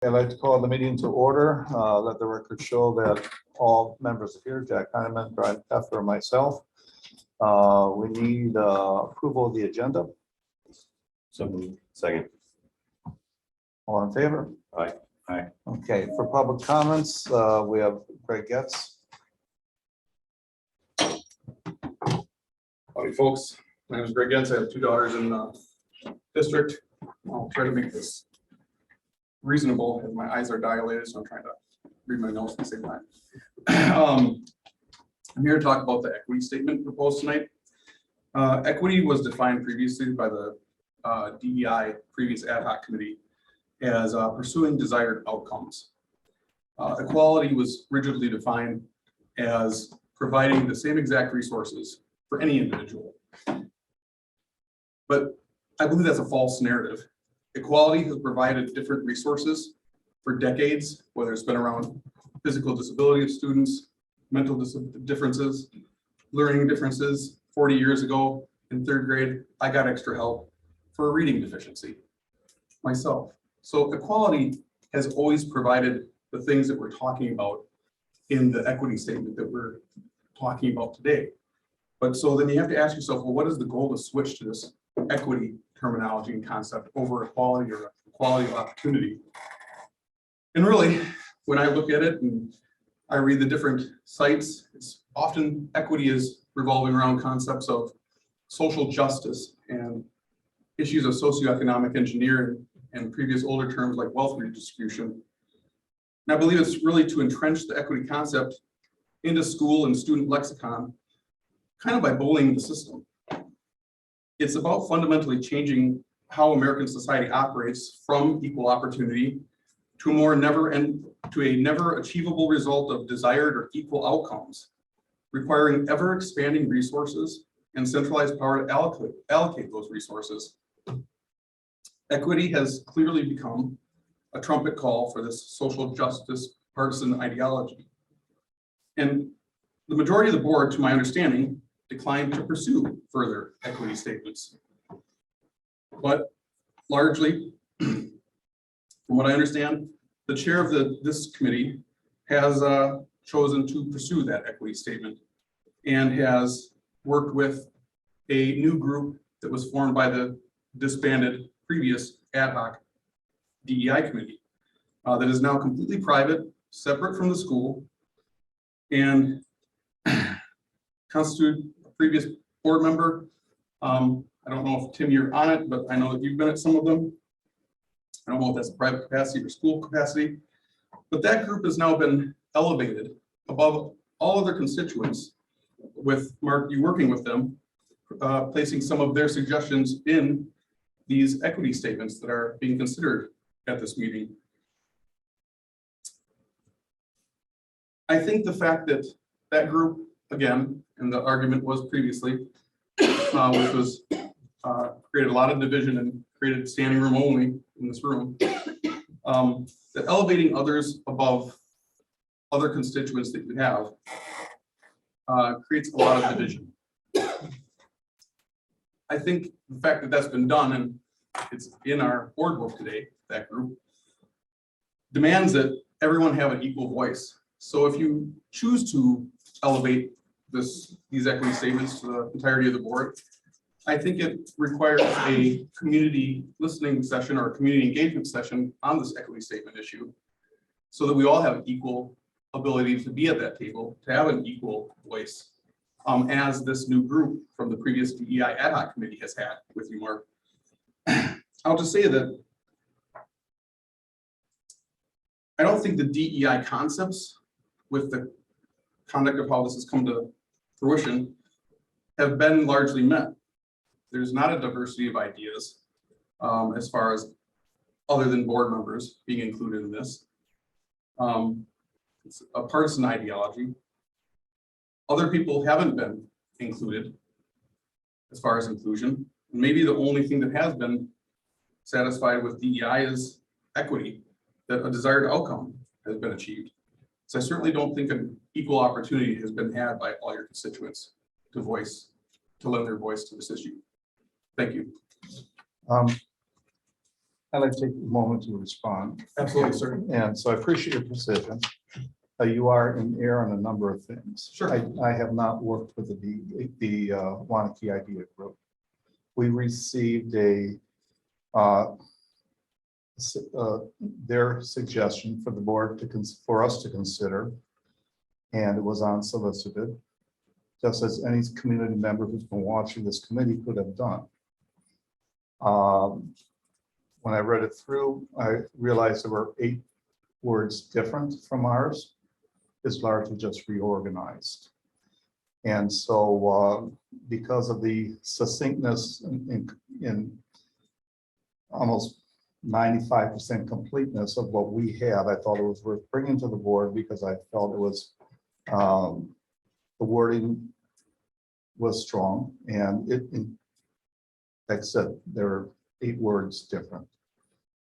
I'd like to call the meeting to order. Let the record show that all members are here, Jack Heineman, Brian Pfeffer, and myself. We need approval of the agenda. So moved. Second. All in favor? Aye. Aye. Okay, for public comments, we have Greg Getz. Howdy, folks. My name is Greg Getz. I have two daughters in the district. I'll try to make this reasonable as my eyes are dilated, so I'm trying to read my notes at the same time. I'm here to talk about the equity statement proposed tonight. Equity was defined previously by the DEI, previous ad hoc committee, as pursuing desired outcomes. Equality was rigidly defined as providing the same exact resources for any individual. But I believe that's a false narrative. Equality has provided different resources for decades, whether it's been around physical disability of students, mental differences, learning differences. 40 years ago in third grade, I got extra help for a reading deficiency myself. So equality has always provided the things that we're talking about in the equity statement that we're talking about today. But so then you have to ask yourself, well, what is the goal to switch to this equity terminology and concept over equality or equality of opportunity? And really, when I look at it and I read the different sites, it's often equity is revolving around concepts of social justice and issues of socioeconomic engineering and previous older terms like wealth redistribution. And I believe it's really to entrench the equity concept into school and student lexicon, kind of by bullying the system. It's about fundamentally changing how American society operates from equal opportunity to a never achievable result of desired or equal outcomes, requiring ever expanding resources and centralized power to allocate those resources. Equity has clearly become a trumpet call for this social justice partisan ideology. And the majority of the board, to my understanding, declined to pursue further equity statements. But largely, from what I understand, the chair of this committee has chosen to pursue that equity statement and has worked with a new group that was formed by the disbanded previous ad hoc DEI committee that is now completely private, separate from the school, and constitute a previous board member. I don't know if Tim, you're on it, but I know that you've been at some of them. I don't know if that's a private capacity or school capacity, but that group has now been elevated above all other constituents, with Mark, you working with them, placing some of their suggestions in these equity statements that are being considered at this meeting. I think the fact that that group, again, and the argument was previously, which was created a lot of division and created standing room only in this room, that elevating others above other constituents that you have creates a lot of division. I think the fact that that's been done, and it's in our board book today, that group, demands that everyone have an equal voice. So if you choose to elevate these equity statements to the entirety of the board, I think it requires a community listening session or a community engagement session on this equity statement issue, so that we all have equal ability to be at that table, to have an equal voice, as this new group from the previous DEI ad hoc committee has had with you, Mark. I'll just say that I don't think the DEI concepts, with the conduct of how this has come to fruition, have been largely met. There's not a diversity of ideas as far as other than board members being included in this. It's a partisan ideology. Other people haven't been included as far as inclusion. And maybe the only thing that has been satisfied with DEI is equity, that a desired outcome has been achieved. So I certainly don't think an equal opportunity has been had by all your constituents to lend their voice to this issue. Thank you. I'd like to take a moment to respond. Absolutely, sir. And so I appreciate your precision. You are in error on a number of things. Sure. I have not worked with the Waunakee Idea Group. We received their suggestion for the board for us to consider, and it was unsolicited, just as any community member who's been watching this committee could have done. When I read it through, I realized there were 8 words different from ours. It's largely just reorganized. And so because of the succinctness in almost 95% completeness of what we have, I thought it was worth bringing to the board because I felt it was, the wording was strong, and like I said, there are 8 words different.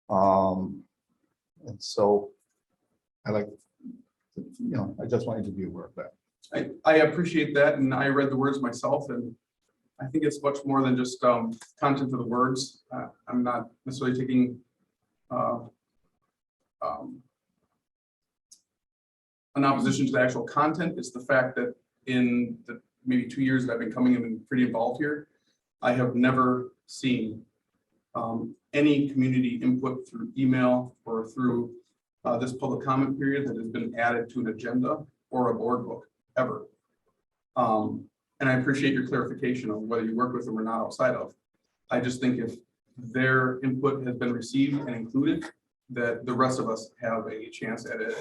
And so I just wanted to be aware of that. I appreciate that, and I read the words myself, and I think it's much more than just content of the words. I'm not necessarily taking an opposition to the actual content. It's the fact that in the maybe 2 years that I've been coming in and pretty involved here, I have never seen any community input through email or through this public comment period that has been added to an agenda or a board book ever. And I appreciate your clarification on whether you work with them or not outside of. I just think if their input has been received and included, that the rest of us have a chance at an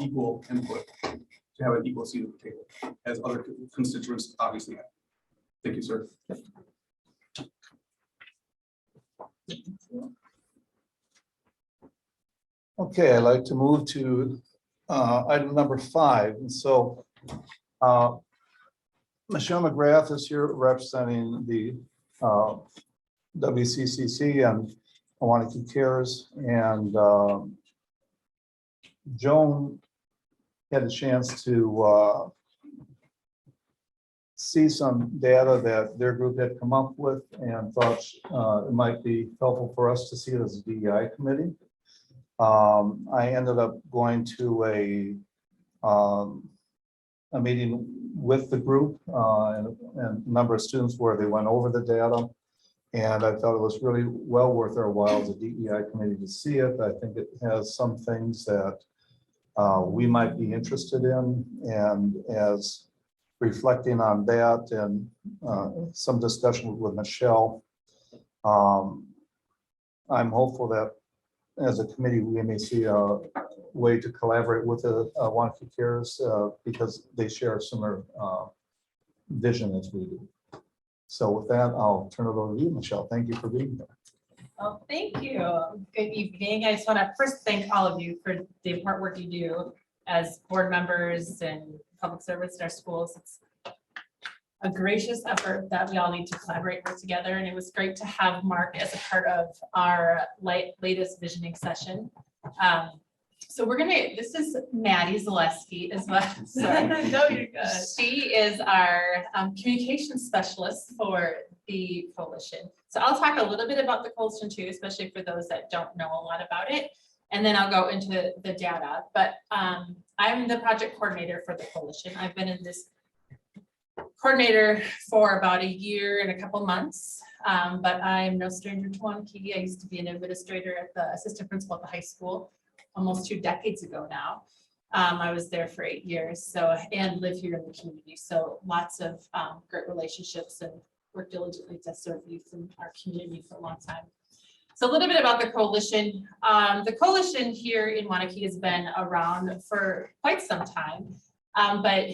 equal input, to have an equal seat at the table, as other constituents obviously have. Thank you, sir. Okay, I'd like to move to item number 5. And so Michelle McGrath is here representing the WCCC and Waunakee Cares, and Joan had a chance to see some data that their group had come up with and thought it might be helpful for us to see it as a DEI committee. I ended up going to a meeting with the group and a number of students where they went over the data, and I thought it was really well worth our while as a DEI committee to see it. I think it has some things that we might be interested in, and as reflecting on that and some discussion with Michelle, I'm hopeful that as a committee, we may see a way to collaborate with the Waunakee Cares because they share a similar vision as we do. So with that, I'll turn it over to you, Michelle. Thank you for being here. Well, thank you. Good evening. I just want to first thank all of you for the important work you do as board members and public service in our schools. It's a gracious effort that we all need to collaborate work together. And it was great to have Mark as a part of our latest visioning session. So we're this is Maddie Zaleski as well. Sorry. No, you're good. She is our communication specialist for the coalition. So I'll talk a little bit about the coalition too, especially for those that don't know a lot about it. And then I'll go into the data. But I'm the project coordinator for the coalition. I've been in this coordinator for about a year and a couple months, but I'm no stranger to Waunakee. I used to be an administrator at the assistant principal at the high school almost 2 decades ago now. I was there for 8 years, and live here in the community. So lots of great relationships and work diligently to serve youth in our community for a long time. So a little bit about the coalition. The coalition here in Waunakee has been around for quite some time, but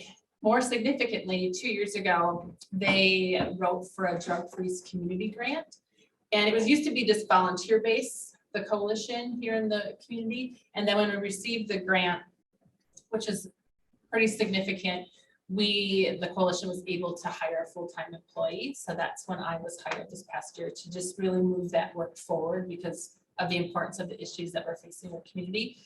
more significantly, 2 years ago, they wrote for a drug-free community grant. And it was used to be just volunteer-based, the coalition here in the community. And then when we received the grant, which is pretty significant, the coalition was able to hire a full-time employee. So that's when I was hired this past year to just really move that work forward because of the importance of the issues that we're facing in the community.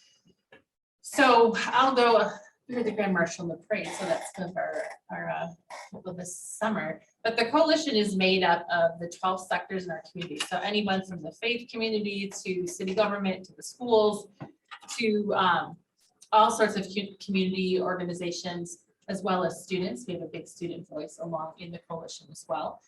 So I'll go You're the Grand Marshal in the parade, so that's kind of our goal this summer. But the coalition is made up of the 12 sectors in our community. So anyone from the faith community to city government, to the schools, to all sorts of community organizations, as well as students. We have a big student voice along in the coalition as well.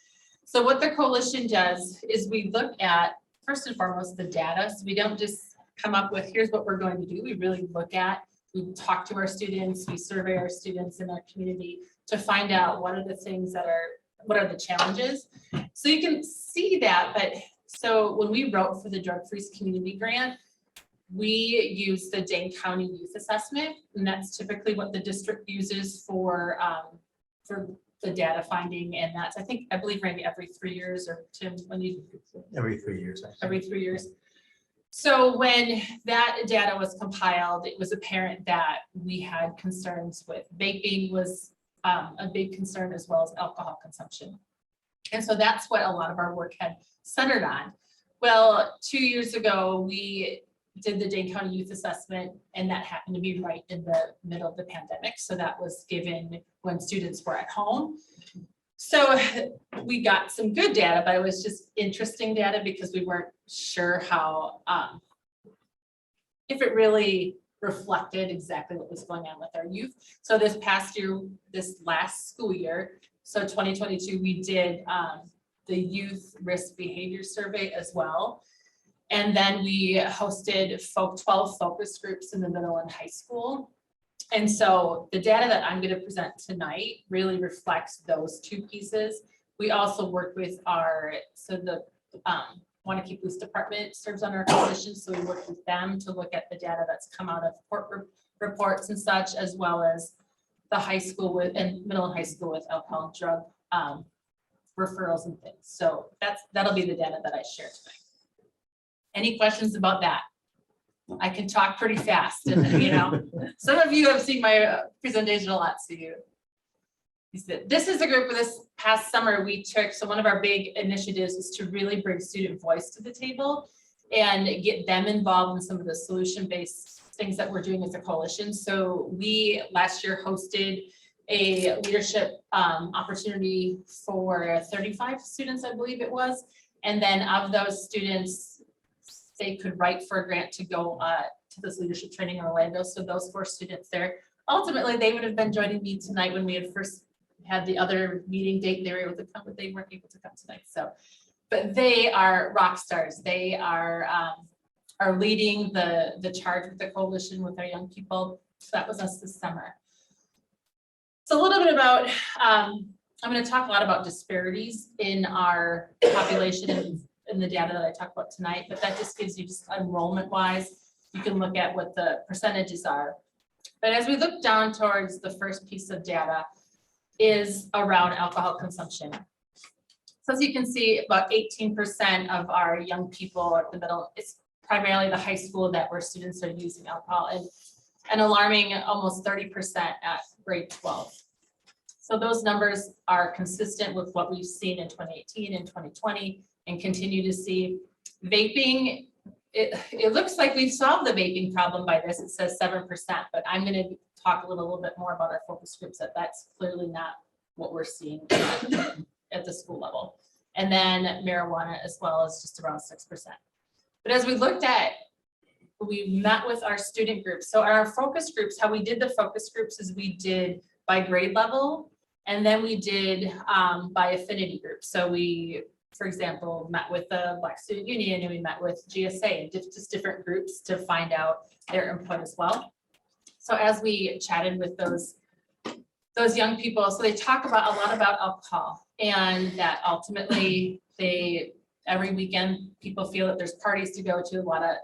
So what the coalition does is we look at, first and foremost, the data. So we don't just come up with, here's what we're going to do. We really look at, we talk to our students, we survey our students in our community to find out what are the things that are, what are the challenges. So you can see that, but so when we wrote for the Drug Free Community Grant, we use the Dane County Youth Assessment, and that's typically what the district uses for the data finding, and that's, I believe, Randy, every 3 years, or Tim, when you? Every 3 years. Every 3 years. So when that data was compiled, it was apparent that we had concerns with vaping was a big concern, as well as alcohol consumption. And so that's what a lot of our work had centered on. Well, 2 years ago, we did the Dane County Youth Assessment, and that happened to be right in the middle of the pandemic. So that was given when students were at home. So we got some good data, but it was just interesting data because we weren't sure how, if it really reflected exactly what was going on with our youth. So this past year, this last school year, so 2022, we did the youth risk behavior survey as well. And then we hosted 12 focus groups in the middle and high school. And so the data that I'm going to present tonight really reflects those two pieces. We also work with the Waunakee Police Department serves on our coalition. So we work with them to look at the data that's come out of court reports and such, as well as the high school and middle and high school with alcohol and drug referrals and things. So that'll be the data that I share tonight. Any questions about that? I can talk pretty fast, and some of you have seen my presentation a lot, so this is a group this past summer we took. So one of our big initiatives is to really bring student voice to the table and get them involved in some of the solution-based things that we're doing as a coalition. So we last year hosted a leadership opportunity for 35 students, I believe it was, and then of those students, they could write for a grant to go to this leadership training in Orlando. So those 4 students there, ultimately they would have been joining me tonight when we had first had the other meeting date. They were able to come, but they weren't able to come tonight. So, but they are rock stars. They are leading the charge with the coalition with our young people. So that was us this summer. So a little bit about, I'm going to talk a lot about disparities in our population in the data that I talk about tonight, but that just gives you just enrollment wise, you can look at what the percentages are. But as we look down towards the first piece of data is around alcohol consumption. So as you can see, about 18% of our young people at the middle, it's primarily the high school that where students are using alcohol, and an alarming almost 30% at grade 12. So those numbers are consistent with what we've seen in 2018 and 2020 and continue to see. Vaping, it looks like we've solved the vaping problem by this. It says 7%, but I'm going to talk a little bit more about our focus groups, that's clearly not what we're seeing at the school level. And then marijuana as well is just around 6%. But as we looked at, we met with our student groups. So our focus groups, how we did the focus groups is we did by grade level, and then we did by affinity group. So we, for example, met with the Black Student Union, and we met with GSA, and just different groups to find out their input as well. So as we chatted with those young people, so they talk about a lot about alcohol, and that ultimately every weekend people feel that there's parties to go to. A lot of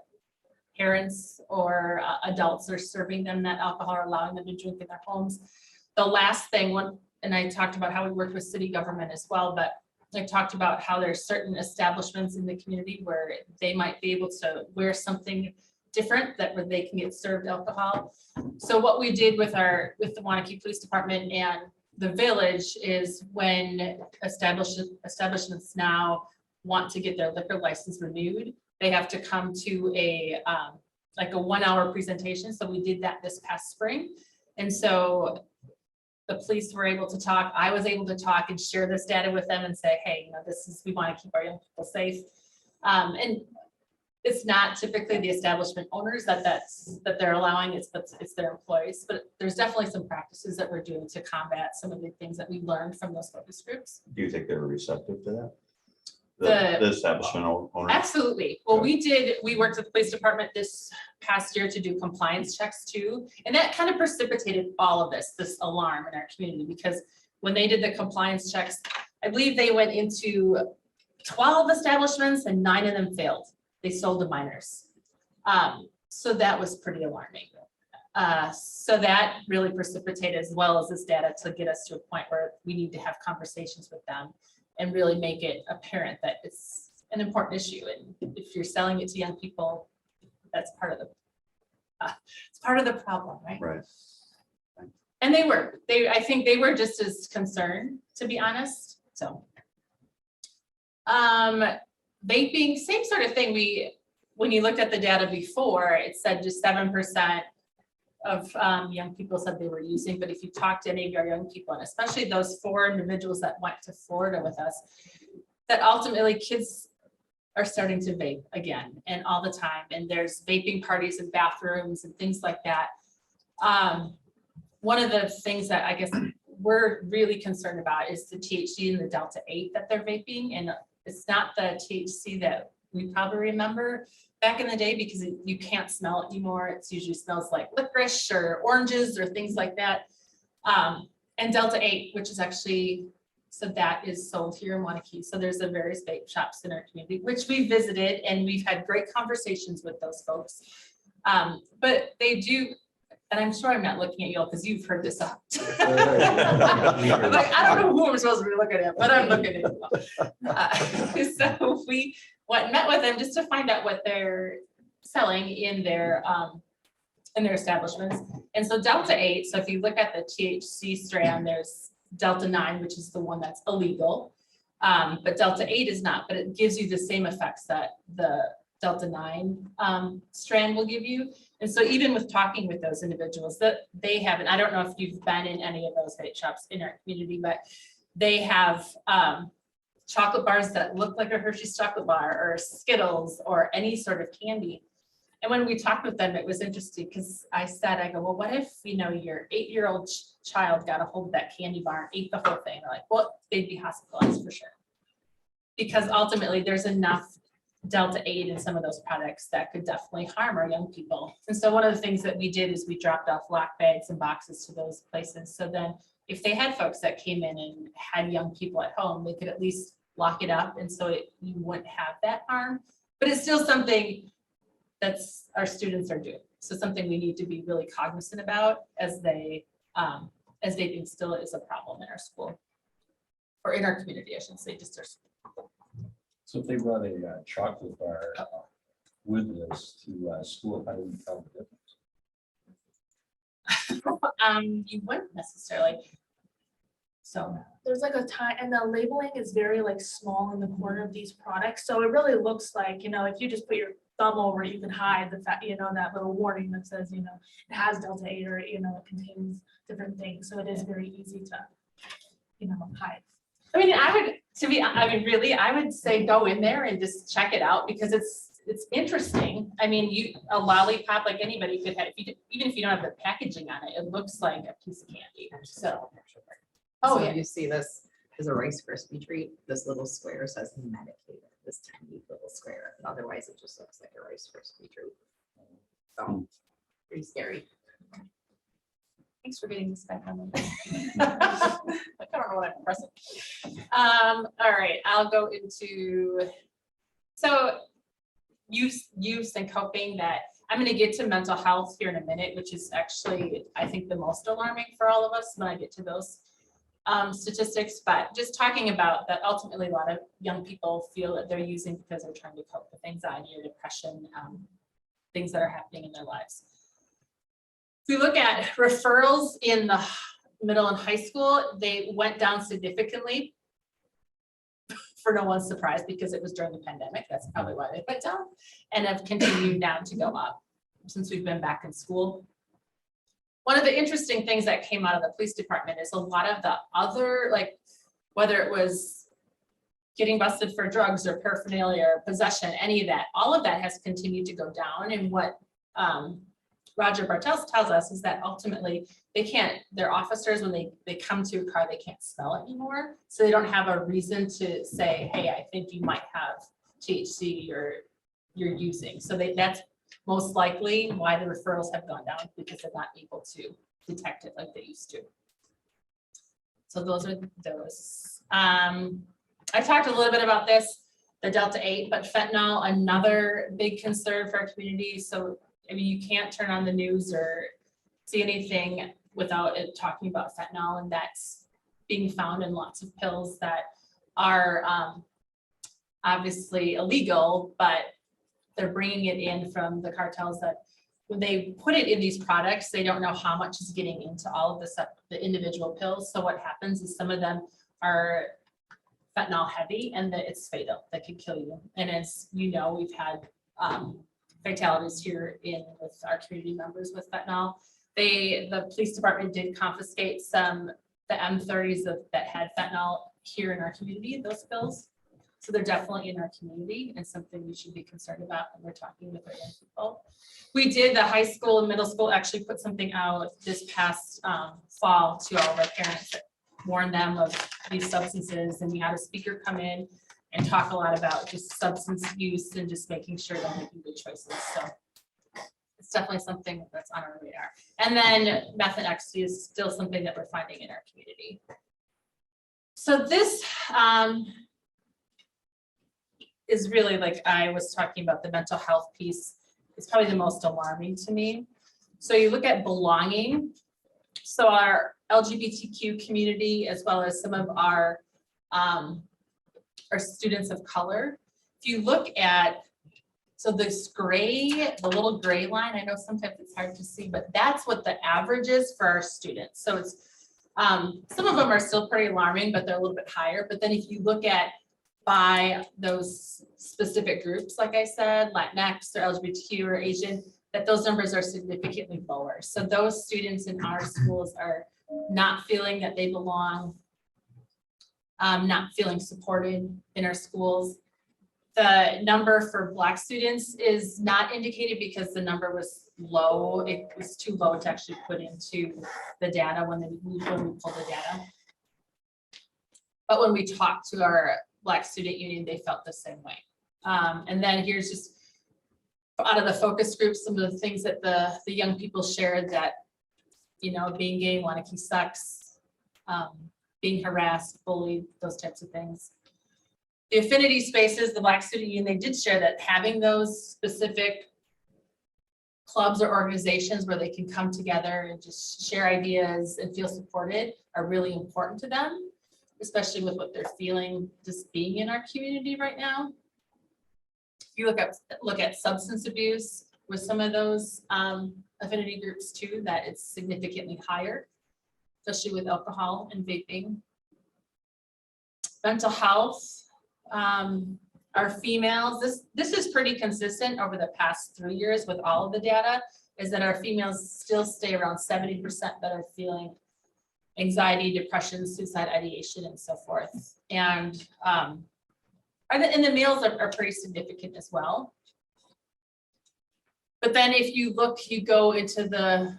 parents or adults are serving them that alcohol or allowing them to drink in their homes. The last thing, and I talked about how we worked with city government as well, but I talked about how there's certain establishments in the community where they might be able to wear something different where they can get served alcohol. So what we did with the Waunakee Police Department and the village is when establishments now want to get their liquor license renewed, they have to come to like a 1 hour presentation. So we did that this past spring. And so the police were able to talk, I was able to talk and share this data with them and say, hey, this is, we want to keep our young people safe. And it's not typically the establishment owners that they're allowing, it's their employees, but there's definitely some practices that we're doing to combat some of the things that we learned from those focus groups. Do you think they were receptive to that? The- The establishment owner? Absolutely. Well, we worked with the police department this past year to do compliance checks too. And that kind of precipitated all of this alarm in our community, because when they did the compliance checks, I believe they went into 12 establishments and 9 of them failed. They sold to minors. So that was pretty alarming. So that really precipitated, as well as this data, to get us to a point where we need to have conversations with them and really make it apparent that it's an important issue. And if you're selling it to young people, that's part of it's part of the problem, right? Right. And I think they were just as concerned, to be honest, so. Vaping, same sort of thing. When you looked at the data before, it said just 7% of young people said they were using, but if you talk to any of our young people, and especially those 4 individuals that went to Florida with us, that ultimately kids are starting to vape again and all the time. And there's vaping parties in bathrooms and things like that. One of the things that I guess we're really concerned about is the THC and the Delta 8 that they're vaping. And it's not the THC that we probably remember back in the day, because you can't smell it anymore. It usually smells like licorice or oranges or things like that. And Delta 8, which is actually, so that is sold here in Waunakee. So there's a various vape shops in our community, which we visited, and we've had great conversations with those folks. But they do, and I'm sure I'm not looking at you all because you've heard this up. I'm like, I don't know who I'm supposed to be looking at, but I'm looking at you. So we went and met with them just to find out what they're selling in their establishments. And so Delta 8, so if you look at the THC strand, there's Delta 9, which is the one that's illegal. But Delta 8 is not, but it gives you the same effects that the Delta 9 strand will give you. And so even with talking with those individuals, that they have, and I don't know if you've been in any of those vape shops in our community, but they have chocolate bars that look like a Hershey's chocolate bar or Skittles or any sort of candy. And when we talked with them, it was interesting because I go, well, what if, your 8-year-old child got a hold of that candy bar and ate the whole thing? They're like, well, they'd be hospitalized for sure. Because ultimately there's enough Delta 8 in some of those products that could definitely harm our young people. And so one of the things that we did is we dropped off lock bags and boxes to those places. So then if they had folks that came in and had young people at home, they could at least lock it up. And so you wouldn't have that harm, but it's still something that's our students are doing. So something we need to be really cognizant about as vaping still is a problem in our school or in our community, I shouldn't say just our school. So if they brought a chocolate bar with this to school, how do we tell the difference? You wouldn't necessarily. So There's like a time, and the labeling is very small in the corner of these products. So it really looks like, if you just put your thumb over it, you can hide the fact, that little warning that says, it has Delta 8 or, it contains different things. So it is very easy to, hide. I mean, I would say go in there and just check it out because it's interesting. I mean, a lollipop, like anybody could have, even if you don't have the packaging on it, it looks like a piece of candy. So. Oh, So yeah. you see this is a Rice Krispie treat. This little square says medicated, this tiny little square. But otherwise, it just looks like a Rice Krispie treat. So pretty scary. Thanks for getting this back on. I don't know what I'm pressing. All right, I'll go into, so use and coping that I'm going to get to mental health here in a minute, which is actually, I think, the most alarming for all of us when I get to those statistics, but just talking about that ultimately a lot of young people feel that they're using because they're trying to cope with anxiety or depression, things that are happening in their lives. If we look at referrals in the middle and high school, they went down significantly for no one's surprise because it was during the pandemic. That's probably why they went down and have continued now to go up since we've been back in school. one of the interesting things that came out of the police department is a lot of the other, like, whether it was getting busted for drugs or paraphernalia or possession, any of that, all of that has continued to go down. And what Roger Bartels tells us is that ultimately they can't, their officers, when they come to a car, they can't smell it anymore. So they don't have a reason to say, hey, I think you might have THC or you're using. So that's most likely why the referrals have gone down, because they're not able to detect it like they used to. So those are those. I talked a little bit about this, the Delta 8, but fentanyl, another big concern for our community. So, I mean, you can't turn on the news or see anything without it talking about fentanyl, and that's being found in lots of pills that are obviously illegal, but they're bringing it in from the cartels that when they put it in these products, they don't know how much is getting into all of the individual pills. So what happens is some of them are fentanyl heavy and that it's fatal, that could kill you. And as you know, we've had fatalities here with our community members with fentanyl. The police department did confiscate the M30s that had fentanyl here in our community, those pills. So they're definitely in our community and something we should be concerned about when we're talking with our young people. We did, the high school and middle school actually put something out this past fall to all of our parents that warned them of these substances, and we had a speaker come in and talk a lot about just substance use and just making sure they're making good choices. So it's definitely something that's on our radar. And then meth and ecstasy is still something that we're finding in our community. So this is really, like I was talking about, the mental health piece is probably the most alarming to me. So you look at belonging. So our LGBTQ community, as well as some of our students of color, if you look at, so this gray, the little gray line, I know sometimes it's hard to see, but that's what the average is for our students. So it's, some of them are still pretty alarming, but they're a little bit higher. But then if you look at by those specific groups, like I said, Latinx or LGBTQ or Asian, that those numbers are significantly lower. So those students in our schools are not feeling that they belong, not feeling supported in our schools. The number for Black students is not indicated because the number was low. It was too low to actually put into the data when we pulled the data. But when we talked to our Black Student Union, they felt the same way. And then here's just out of the focus groups, some of the things that the young people shared, that, you know, being gay, Waunakee sucks, being harassed, bullied, those types of things. The affinity spaces, the Black Student Union, they did share that having those specific clubs or organizations where they can come together and just share ideas and feel supported are really important to them, especially with what they're feeling just being in our community right now. If you look at substance abuse with some of those affinity groups too, that it's significantly higher, especially with alcohol and vaping. Mental health, our females, this is pretty consistent over the past 3 years with all of the data, is that our females still stay around 70% that are feeling anxiety, depression, suicide ideation, and so forth. And the males are pretty significant as well. But then if you look, you go into the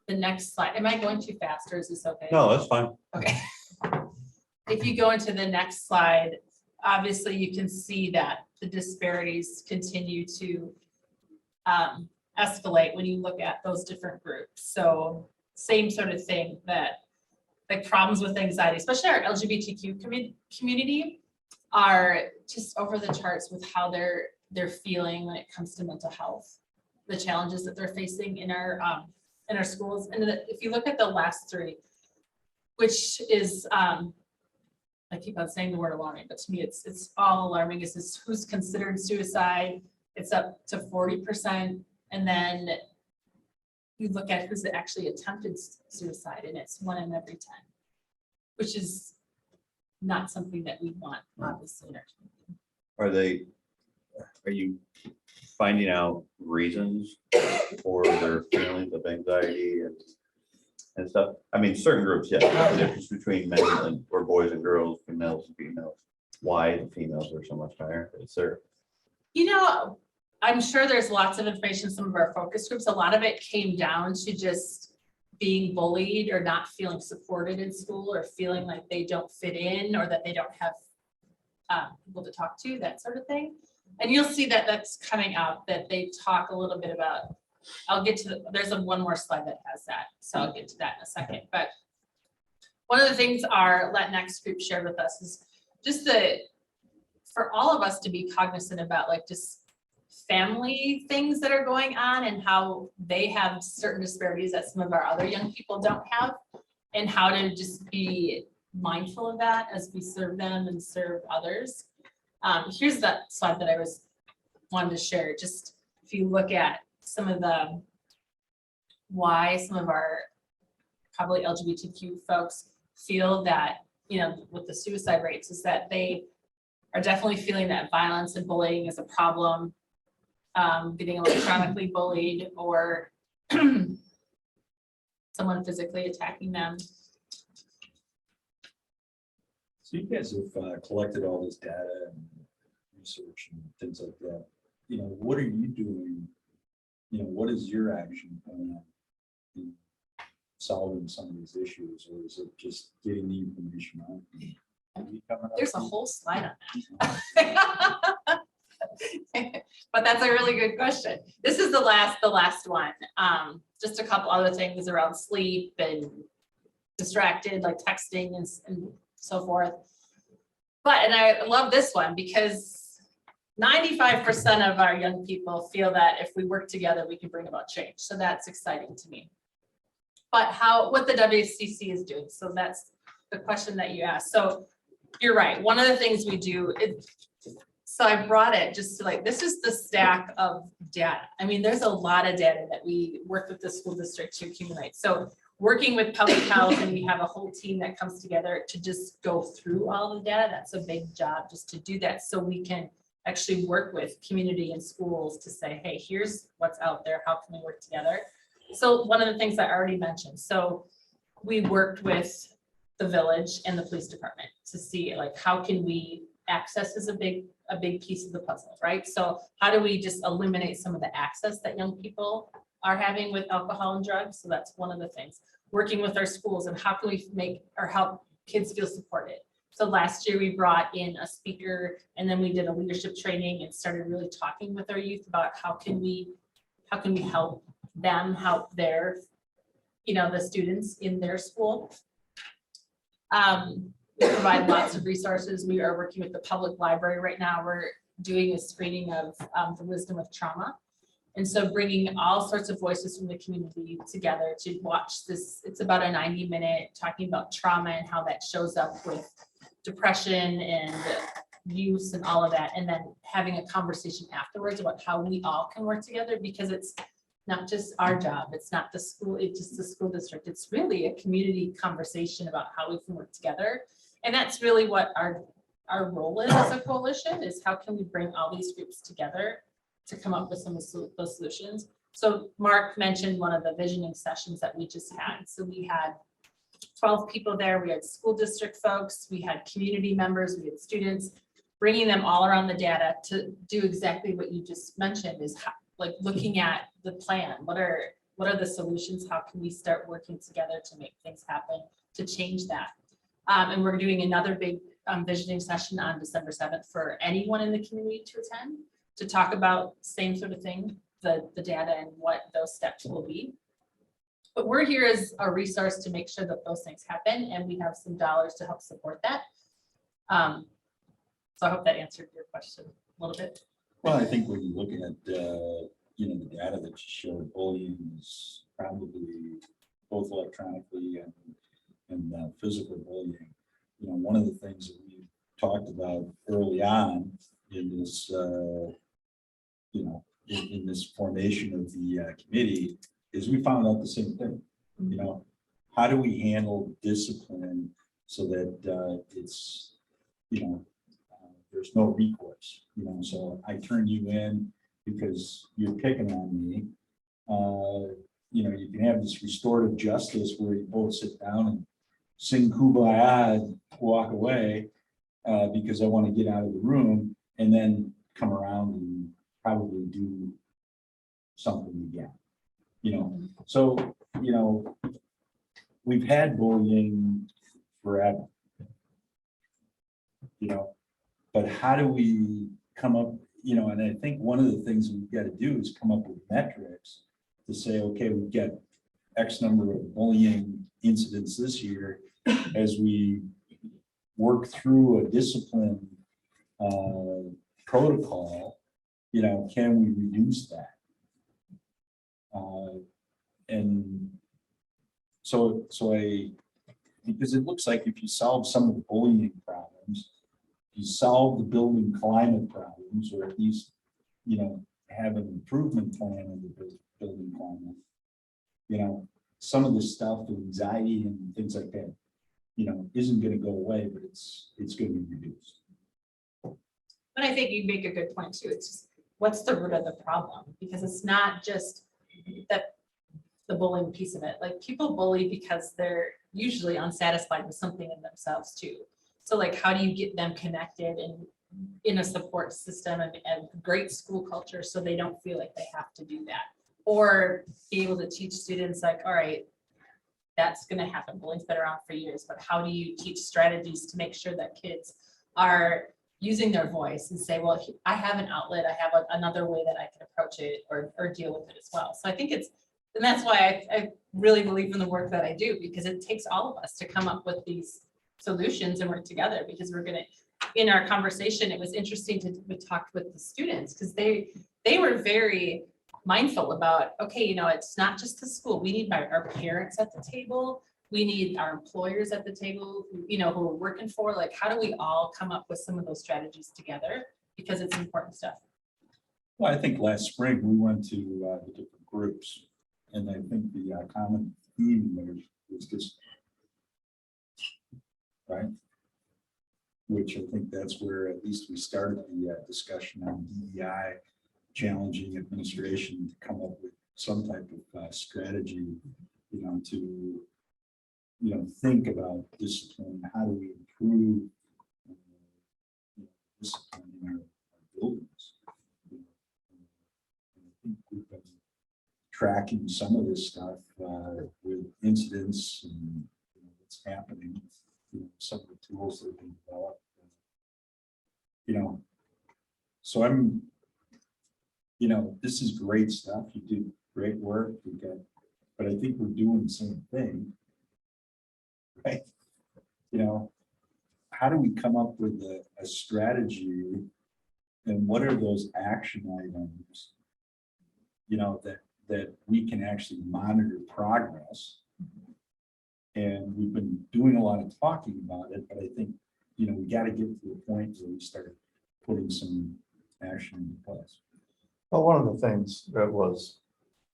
next slide. Am I going too fast or is this okay? No, that's fine. Okay. If you go into the next slide, obviously you can see that the disparities continue to escalate when you look at those different groups. So same sort of thing, that like problems with anxiety, especially our LGBTQ community, are just over the charts with how they're feeling when it comes to mental health, the challenges that they're facing in our schools. And if you look at the last three, which is I keep on saying the word alarming, but to me it's all alarming, is this who's considered suicide. It's up to 40%. And then you look at who's actually attempted suicide, and it's 1 in every 10, which is not something that we want, obviously, in our community. Are you finding out reasons for their feelings of anxiety and and stuff. I mean, certain groups, yeah, the difference between men and, or boys and girls, males and females. Why the females are so much higher, is there? You know, I'm sure there's lots of information, in some of our focus groups, a lot of it came down to just being bullied or not feeling supported in school or feeling like they don't fit in or that they don't have people to talk to, that sort of thing. And you'll see that that's coming out, that they talk a little bit about, I'll get to, there's one more slide that has that, so I'll get to that in a second. But one of the things our Latinx group shared with us is just for all of us to be cognizant about like just family things that are going on and how they have certain disparities that some of our other young people don't have, and how to just be mindful of that as we serve them and serve others. Here's that slide that I wanted to share. Just if you look at some of the why some of our probably LGBTQ folks feel that, you know, with the suicide rates, is that they are definitely feeling that violence and bullying is a problem, getting electronically bullied or someone physically attacking them. So you guys have collected all this data and research and things like that. You know, what are you doing? You know, what is your action plan in solving some of these issues, or is it just getting the information out? There's a whole slide on that. But that's a really good question. This is the last one. Just a couple other things around sleep and distracted, like texting and so forth. And I love this one because 95% of our young people feel that if we work together, we can bring about change. So that's exciting to me. But what the WCC is doing. So that's the question that you asked. So you're right. One of the things we do is, so I brought it just to like, this is the stack of data. I mean, there's a lot of data that we work with the school district to accumulate. So working with public health, and we have a whole team that comes together to just go through all the data. That's a big job just to do that. So we can actually work with community and schools to say, hey, here's what's out there. How can we work together? So one of the things I already mentioned. So we worked with the village and the police department to see like, how can we, access is a big piece of the puzzle, right? So how do we just eliminate some of the access that young people are having with alcohol and drugs? So that's one of the things. Working with our schools, and how can we make or help kids feel supported? So last year we brought in a speaker, and then we did a leadership training and started really talking with our youth about how can we help them help their, you know, the students in their school. We provide lots of resources. We are working with the public library right now. We're doing a screening of the wisdom of trauma. And so bringing all sorts of voices from the community together to watch this. It's about a 90-minute talking about trauma and how that shows up with depression and use and all of that. And then having a conversation afterwards about how we all can work together, because it's not just our job. It's not the school, it's just the school district. It's really a community conversation about how we can work together. And that's really what our role is as a coalition, is how can we bring all these groups together to come up with some of those solutions. So Mark mentioned one of the visioning sessions that we just had. So we had 12 people there. We had school district folks, we had community members, we had students, bringing them all around the data to do exactly what you just mentioned, is how, like looking at the plan. What are the solutions? How can we start working together to make things happen, to change that? And we're doing another big visioning session on December 7th for anyone in the community to attend, to talk about same sort of thing, the data and what those steps will be. But we're here as a resource to make sure that those things happen, and we have some dollars to help support that. So I hope that answered your question a little bit. Well, I think when you look at you know, the data that you showed, bullying is probably both electronically and physical bullying. You know, one of the things that we talked about early on in this, you know, in this formation of the committee, is we found out the same thing. You know, how do we handle discipline so that it's, you know, there's no recourse, you know? So I turn you in because you're picking on me. you know, you can have this restorative justice where you both sit down and sing Kumbaya and walk away because I want to get out of the room, and then come around and probably do something again. You know, so, you know, we've had bullying forever. You know, but how do we come up, you know, and I think one of the things we've got to do is come up with metrics to say, okay, we've got X number of bullying incidents this year. As we work through a discipline protocol, you know, can we reduce that? And so because it looks like if you solve some of the bullying problems, you solve the building climate problems, or at least, you know, have an improvement plan of the building climate. You know, some of the stuff, anxiety and things like that, you know, isn't going to go away, but it's going to be reduced. But I think you make a good point too. It's just, what's the root of the problem? Because it's not just that the bullying piece of it. Like, people bully because they're usually unsatisfied with something in themselves too. So like, how do you get them connected and in a support system and great school culture so they don't feel like they have to do that? Or be able to teach students like, all right, that's going to happen. Bullying's been around for years, but how do you teach strategies to make sure that kids are using their voice and say, well, I have an outlet, I have another way that I can approach it or deal with it as well. So I think it's, and that's why I really believe in the work that I do, because it takes all of us to come up with these solutions and work together, because we're gonna, in our conversation, it was interesting to, we talked with the students because they were very mindful about, okay, you know, it's not just the school, we need our parents at the table, we need our employers at the table, you know, who we're working for, like, how do we all come up with some of those strategies together, because it's important stuff. Well, I think last spring we went to the different groups, and I think the common theme there was just, right? Which I think that's where at least we started the discussion on DEI, challenging administration to come up with some type of strategy, you know, to, you know, think about discipline. How do we improve discipline in our buildings? You know, and I think we've been tracking some of this stuff with incidents and, you know, what's happening. You know, some of the tools that have been developed. You know, so I'm, you know, this is great stuff. You do great work. You got, but I think we're doing the same thing, right? You know, how do we come up with a strategy, and what are those action items, you know, that we can actually monitor progress? And we've been doing a lot of talking about it, but I think, you know, we got to get to a point where we start putting some action into place. Well, one of the things that was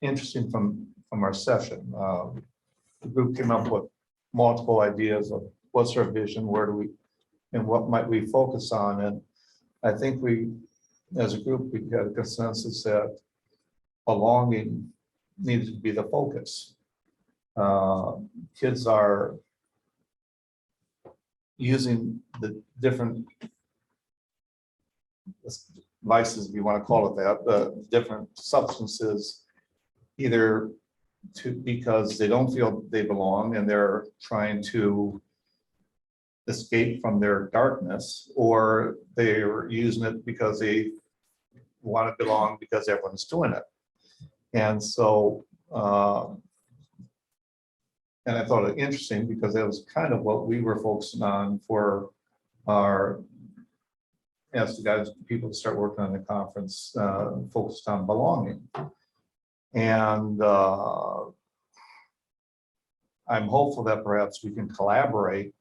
interesting from our session, the group came up with multiple ideas of what's our vision, where do we, and what might we focus on. And I think we, as a group, we had a consensus that belonging needed to be the focus. Kids are using the different vices, if you want to call it that, the different substances, either because they don't feel they belong and they're trying to escape from their darkness, or they're using it because they want to belong because everyone's doing it. And so, and I thought it interesting because that was kind of what we were focusing on for our, as the guys, people start working on the conference, focused on belonging. And I'm hopeful that perhaps we can collaborate,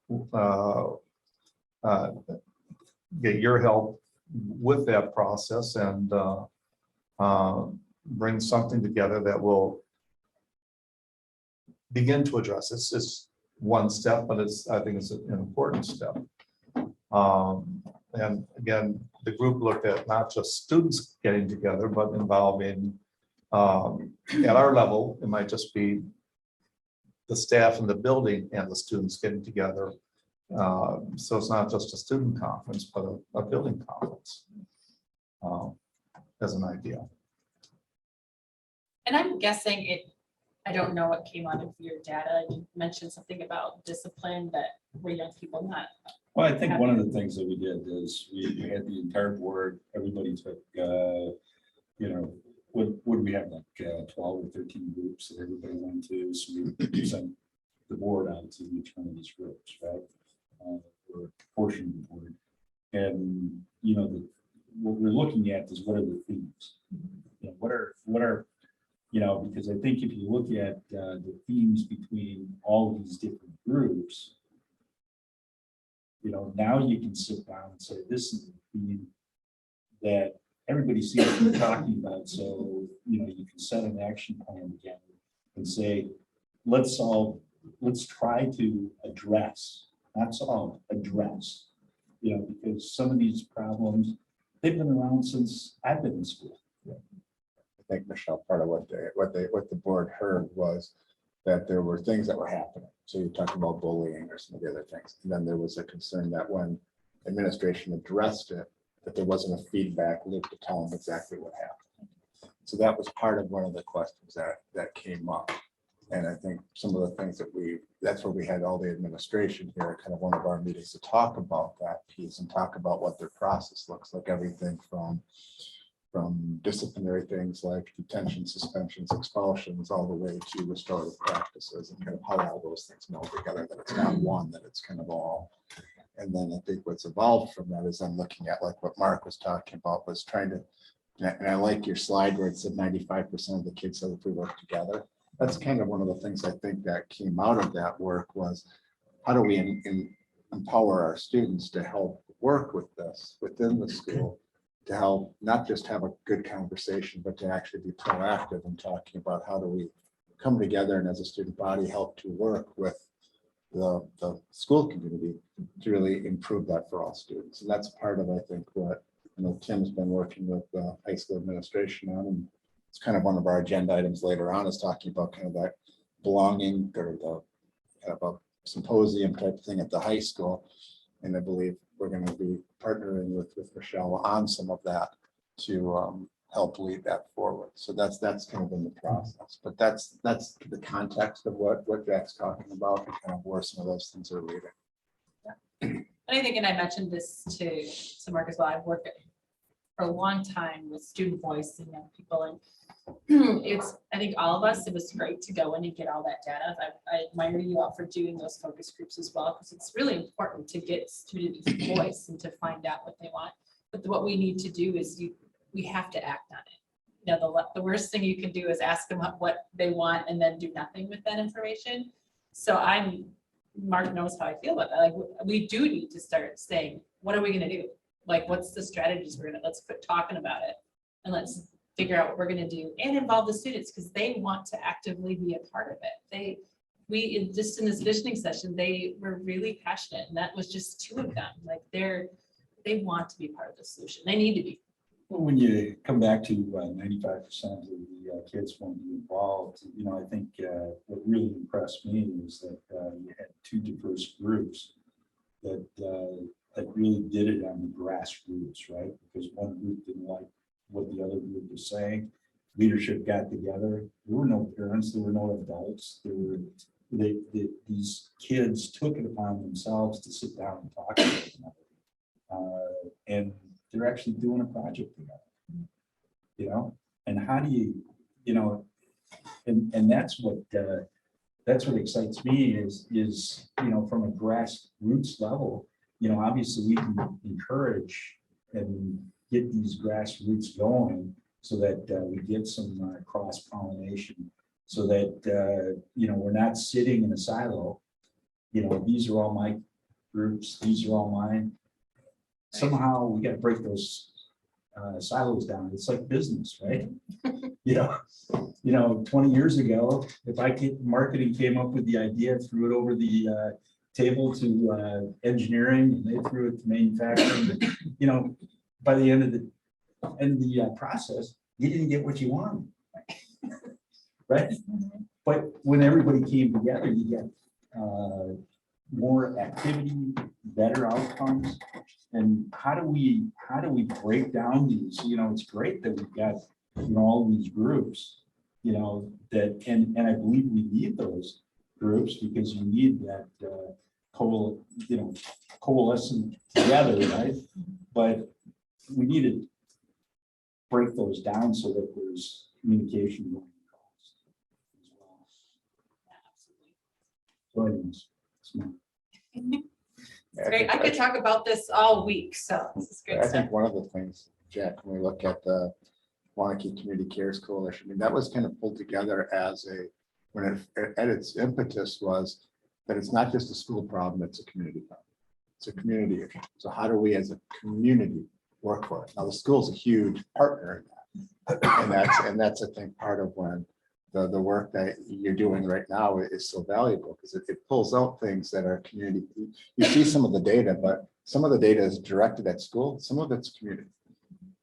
get your help with that process, and bring something together that will begin to address. It's just one step, but I think it's an important step. And again, the group looked at not just students getting together, but involving At our level, it might just be the staff in the building and the students getting together. So it's not just a student conference, but a building conference. As an idea. And I'm guessing I don't know what came out of your data. You mentioned something about discipline that were young people not. Well, I think one of the things that we did is we had the entire board, everybody took, what do we have, like 12 or 13 groups that everybody went to, so we sent the board out to each one of these groups, right? Or a portion of the board. And, what we're looking at is what are the themes? What are, because I think if you look at the themes between all these different groups, now you can sit down and say, this is the theme that everybody seems to be talking about. So, you can set an action plan together and say, let's try to address, not solve, address, because some of these problems, they've been around since I've been in school. I think, Michelle, part of what the board heard was that there were things that were happening. So you're talking about bullying or some of the other things. And then there was a concern that when administration addressed it, that there wasn't a feedback loop to tell them exactly what happened. So that was part of one of the questions that came up. And I think some of the things that's where we had all the administration here, kind of one of our meetings to talk about that piece and talk about what their process looks like, everything from disciplinary things like detention, suspensions, expulsions, all the way to restorative practices and kind of how all those things meld together, that it's not one, that it's kind of all. And then I think what's evolved from that is I'm looking at like what Mark was talking about, was trying to, and I like your slide where it said 95% of the kids said if we work together. That's kind of one of the things I think that came out of that work was how do we empower our students to help work with this within the school, to help not just have a good conversation, but to actually be proactive in talking about how do we come together and as a student body help to work with the school community to really improve that for all students. And that's part of, I think, what Tim's been working with the high school administration on, and it's kind of one of our agenda items later on is talking about kind of that belonging or the kind of a symposium type thing at the high school. And I believe we're going to be partnering with Michelle on some of that to help lead that forward. So that's kind of in the process, but that's the context of what Jack's talking about and kind of where some of those things are leading. And I think, and I mentioned this to Mark as well, I've worked for a long time with student voice and young people, and I think all of us, it was great to go in and get all that data. I admire you all for doing those focus groups as well, because it's really important to get student voice and to find out what they want. But what we need to do is we have to act on it. The worst thing you can do is ask them what they want and then do nothing with that information. So Mark knows how I feel about that. Like, we do need to start saying, what are we going to do? Like, what's the strategies let's quit talking about it and let's figure out what we're going to do and involve the students, because they want to actively be a part of it. Just in this visioning session, they were really passionate, and that was just 2 of them. Like, they want to be part of the solution. They need to be. Well, when you come back to 95% of the kids want to be involved, I think what really impressed me is that you had 2 diverse groups that really did it on the grassroots, right? Because one group didn't like what the other group was saying. Leadership got together. There were no parents, there were no adults. These kids took it upon themselves to sit down and talk to one another. And they're actually doing a project together, and how do you, and that's what excites me is from a grassroots level, obviously we can encourage and get these grassroots going so that we get some cross-pollination, so that we're not sitting in a silo. These are all my groups, these are all mine. Somehow we got to break those silos down. It's like business, right? 20 years ago, if marketing came up with the idea, threw it over the table to engineering, and they threw it to manufacturing, by the end of the process, you didn't get what you wanted. Right? But when everybody came together, you get more activity, better outcomes. And how do we break down these? You know, it's great that we've got, you know, all these groups, you know, that, and I believe we need those groups because you need that coalescing together, right? But we need to break those down so that there's communication going across as well. So anyways, it's my- It's great. I could talk about this all week, so this is good I stuff. think one of the things, Jack, when we look at the Waunakee Community Cares Coalition, I mean, that was kind of pulled together as a, when it, at its impetus was that it's not just a school problem, it's a community problem. It's a community issue. So how do we as a community work for it? Now, the school's a huge partner in that. And that's, I think, part of when the work that you're doing right now is so valuable because it pulls out things that are community. You see some of the data, but some of the data is directed at school, some of it's community.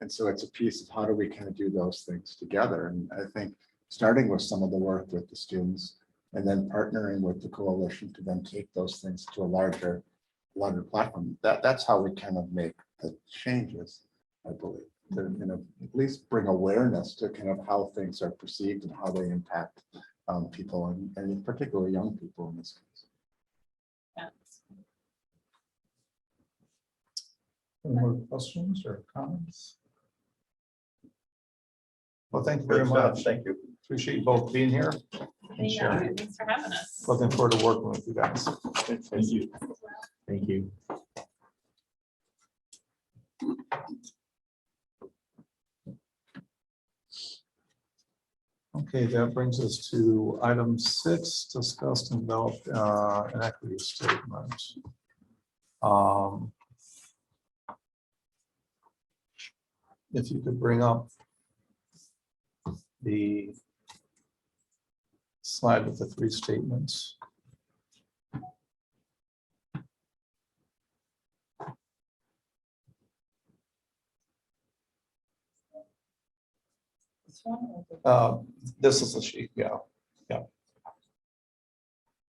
And so it's a piece of how do we kind of do those things together? And I think starting with some of the work with the students and then partnering with the coalition to then take those things to a larger platform. That's how we kind of make the changes, I believe, to kind of at least bring awareness to kind of how things are perceived and how they impact people and particularly young people in this case. Yeah. Any more questions or comments? Well, thank you very Good stuff. much. Thank you. Appreciate you both being here. and sharing. Thanks for having us. Looking forward to working with you guys. Thank you. Thank you. Okay, that brings us to item 6, discuss and develop an equity statement. If you could bring up the slide with the 3 statements. This is the sheet, yeah.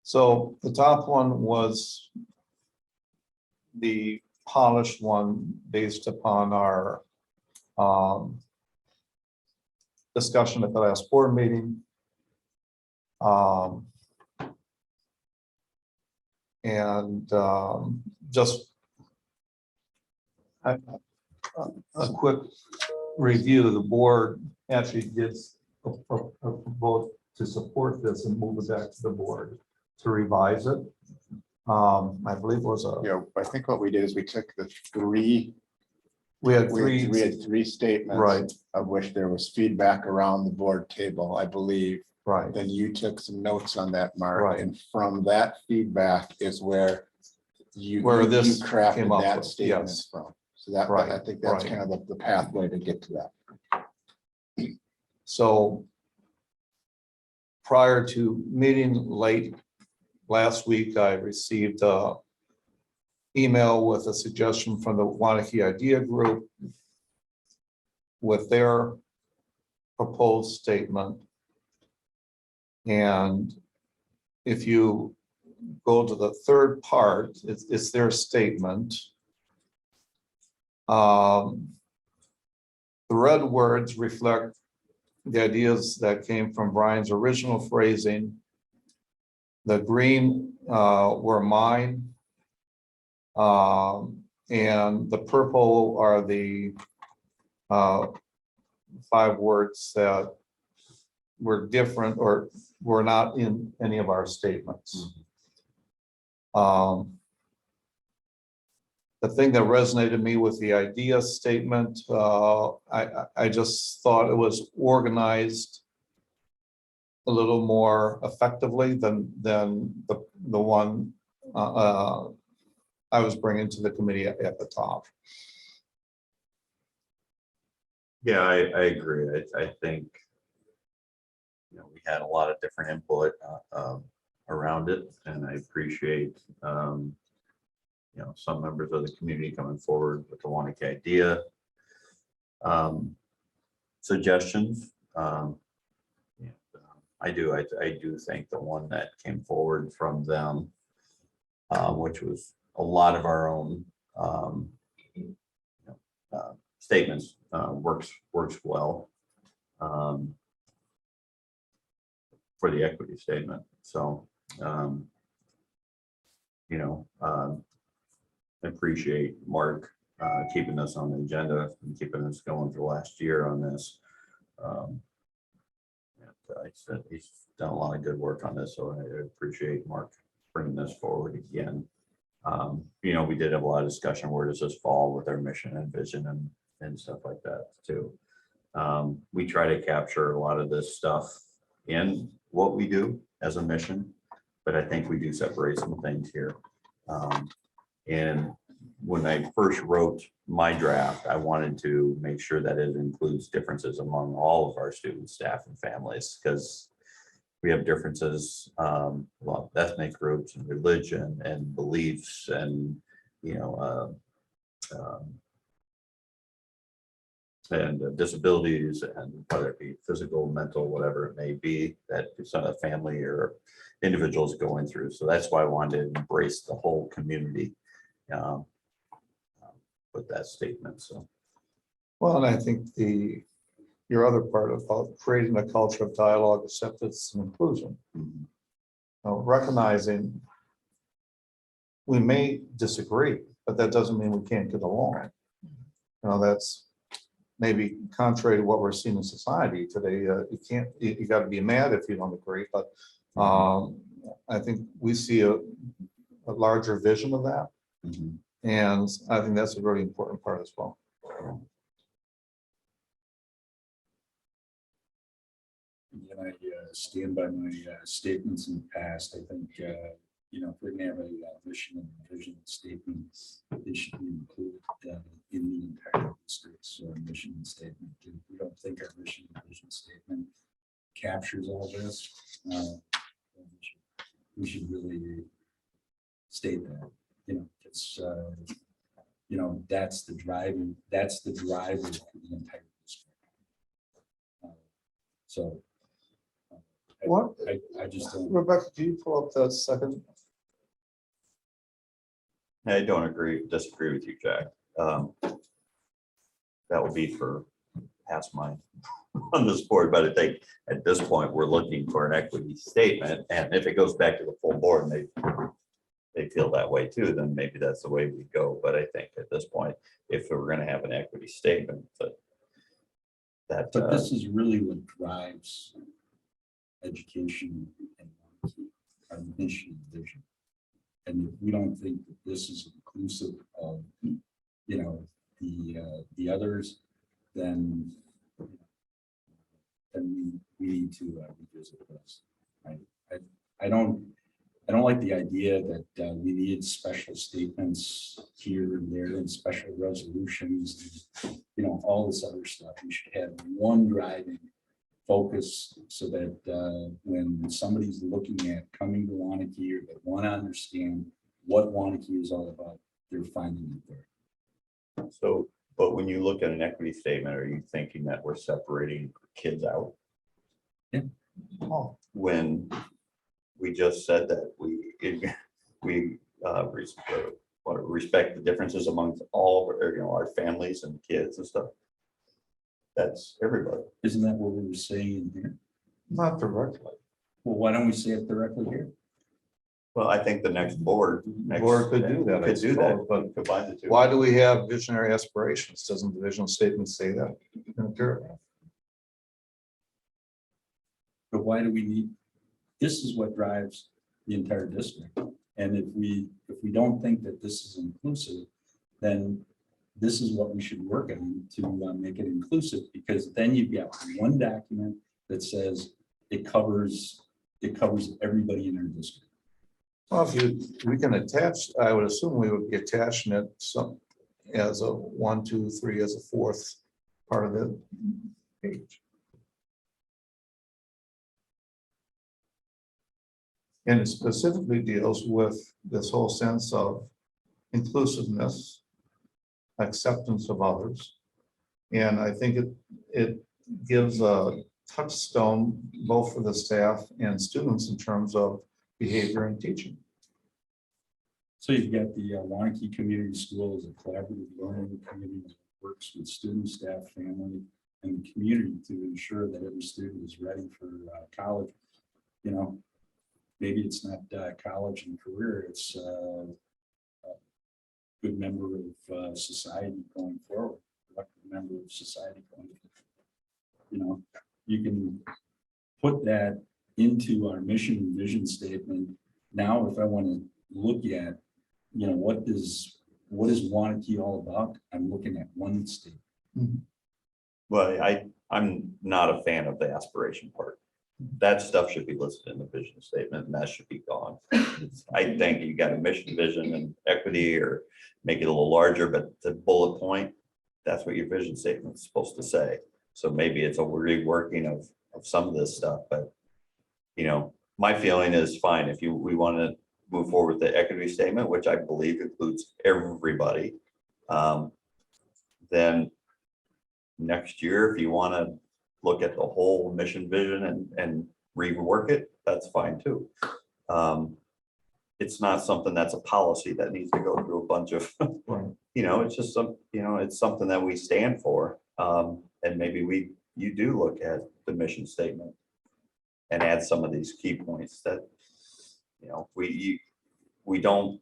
So the top one was the polished one based upon our discussion at the last board meeting. Just a quick review, the board actually did a vote to support this and move it back to the board to revise it. I believe it was a. Yeah, I think what we did is we took the 3. We had We three. had 3 statements. Right. Of which there was feedback around the board table, I believe. Right. Then you took some notes on that, Mark. Right. And from that feedback is where you This crafted came up that with, statement yes. from. So that, Right, I think that's right. kind of the pathway to get to that. So prior to meeting late last week, I received an email with a suggestion from the Waunakee Idea Group with their proposed statement. And if you go to the third part, it's their statement. The red words reflect the ideas that came from Brian's original phrasing. The green were mine. And the purple are the 5 words that were different or were not in any of our statements. The thing that resonated me with the idea statement, I just thought it was organized a little more effectively than the one I was bringing to the committee at the top. Yeah, I agree. I think, you know, we had a lot of different input around it, and I appreciate, you know, some members of the community coming forward with the Waunakee idea. Suggestions, you I do. I do think the one that came forward from them, which was a lot of our own statements, works well for the equity statement. So, I appreciate Mark keeping us on the agenda and keeping us going for last year on this. I said he's done a lot of good work on this, so I appreciate Mark bringing this forward again. We did have a lot of discussion, where does this fall with our mission and vision and stuff like that too. We try to capture a lot of this stuff in what we do as a mission, but I think we do separate some things here. And when I first wrote my draft, I wanted to make sure that it includes differences among all of our students, staff, and families, because we have differences, ethnic groups and religion and beliefs and, and disabilities, and whether it be physical, mental, whatever it may be, that some of the family or individuals going through. So that's why I wanted to embrace the whole community with that statement. So, Well, and I think your other part about creating a culture of dialogue, acceptance, and inclusion. Recognizing we may disagree, but that doesn't mean we can't get along. That's maybe contrary to what we're seeing in society today. You got to be mad if you don't agree, but I think we see a larger vision of that. And I think that's a really important part as well. And I stand by my statements in the past. I think, if we're gonna have a mission and vision statements, they should be included in the entire district's mission and statement. If we don't think our mission and vision statement captures all this, we should really state that. It's that's the driver of the entire district. What, I just don't. Rebecca, do you pull up that second? I don't disagree with you, Jack. That would be for past mine on this board, but I think at this point, we're looking for an equity statement, and if it goes back to the full board and they feel that way too, then maybe that's the way we go. But I think at this point, if we're going to have an equity statement, But this is really what drives education and our mission and vision. And if we don't think that this is inclusive of, the others, then we need to revisit this. I don't like the idea that we need special statements here and there and special resolutions, and, all this other stuff. We should have one driving focus so that when somebody's looking at coming to Waunakee, or they want to understand what Waunakee is all about, they're finding it there. So, but when you look at an equity statement, are you thinking that we're separating kids out? Yeah. Oh, When we just said that we respect the differences amongst all of our families and kids and stuff. That's everybody. Isn't that what we were saying in here? not directly. Well, why don't we say it directly here? Well, I think the next board. Board could do that, I Could do that, suppose, but combine the two. why do we have visionary aspirations? Doesn't the vision statement say that in a paragraph? But why do we need, this is what drives the entire district. And if we don't think that this is inclusive, then this is what we should work on to make it inclusive, because then you've got one document that says it covers everybody in our district. Well, we can attach, I would assume we would be attaching it as a 1, 2, 3, as a fourth part of the page. And it specifically deals with this whole sense of inclusiveness, acceptance of others. And I think it gives a touchstone both for the staff and students in terms of behavior and teaching. So you've got the Waunakee Community School as a collaborative learning community that works with students, staff, family, and the community to ensure that every student is ready for college. You know, maybe it's not college and career, it's a good member of society going forward, productive member of society going forward. You know, you can put that into our mission and vision statement. Now, if I want to look at, you know, what is Waunakee all about, I'm looking at one statement. Well, I'm not a fan of the aspiration part. That stuff should be listed in the vision statement and that should be gone. I think you got a mission, vision and equity, or make it a little larger, but the bullet point, that's what your vision statement is supposed to say. So maybe it's a reworking of some of this stuff, but you know, my feeling is fine. If we want to move forward with the equity statement, which I believe includes everybody, then next year, if you want to look at the whole mission, vision and rework it, that's fine too. It's not something that's a policy that needs to go through a bunch of, you know, it's just some, you know, it's something that we stand for. And maybe you do look at the mission statement and add some of these key points that, you know, we don't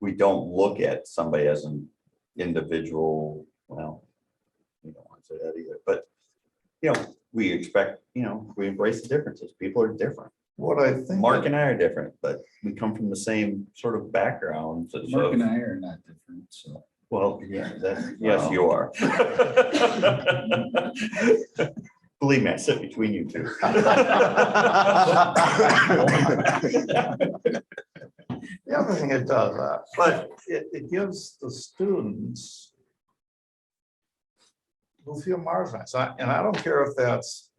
look at somebody as an individual. Well, we don't want to say that either, but you know, we expect, you know, we embrace the differences. People are different. What I think. Mark and I are different, but we come from the same sort of background. So, Mark and I are not different, so. well, yeah, yes, you are. Believe me, I sit between you two. The other thing it does, but it gives the students who feel marginalized. And I don't care if that's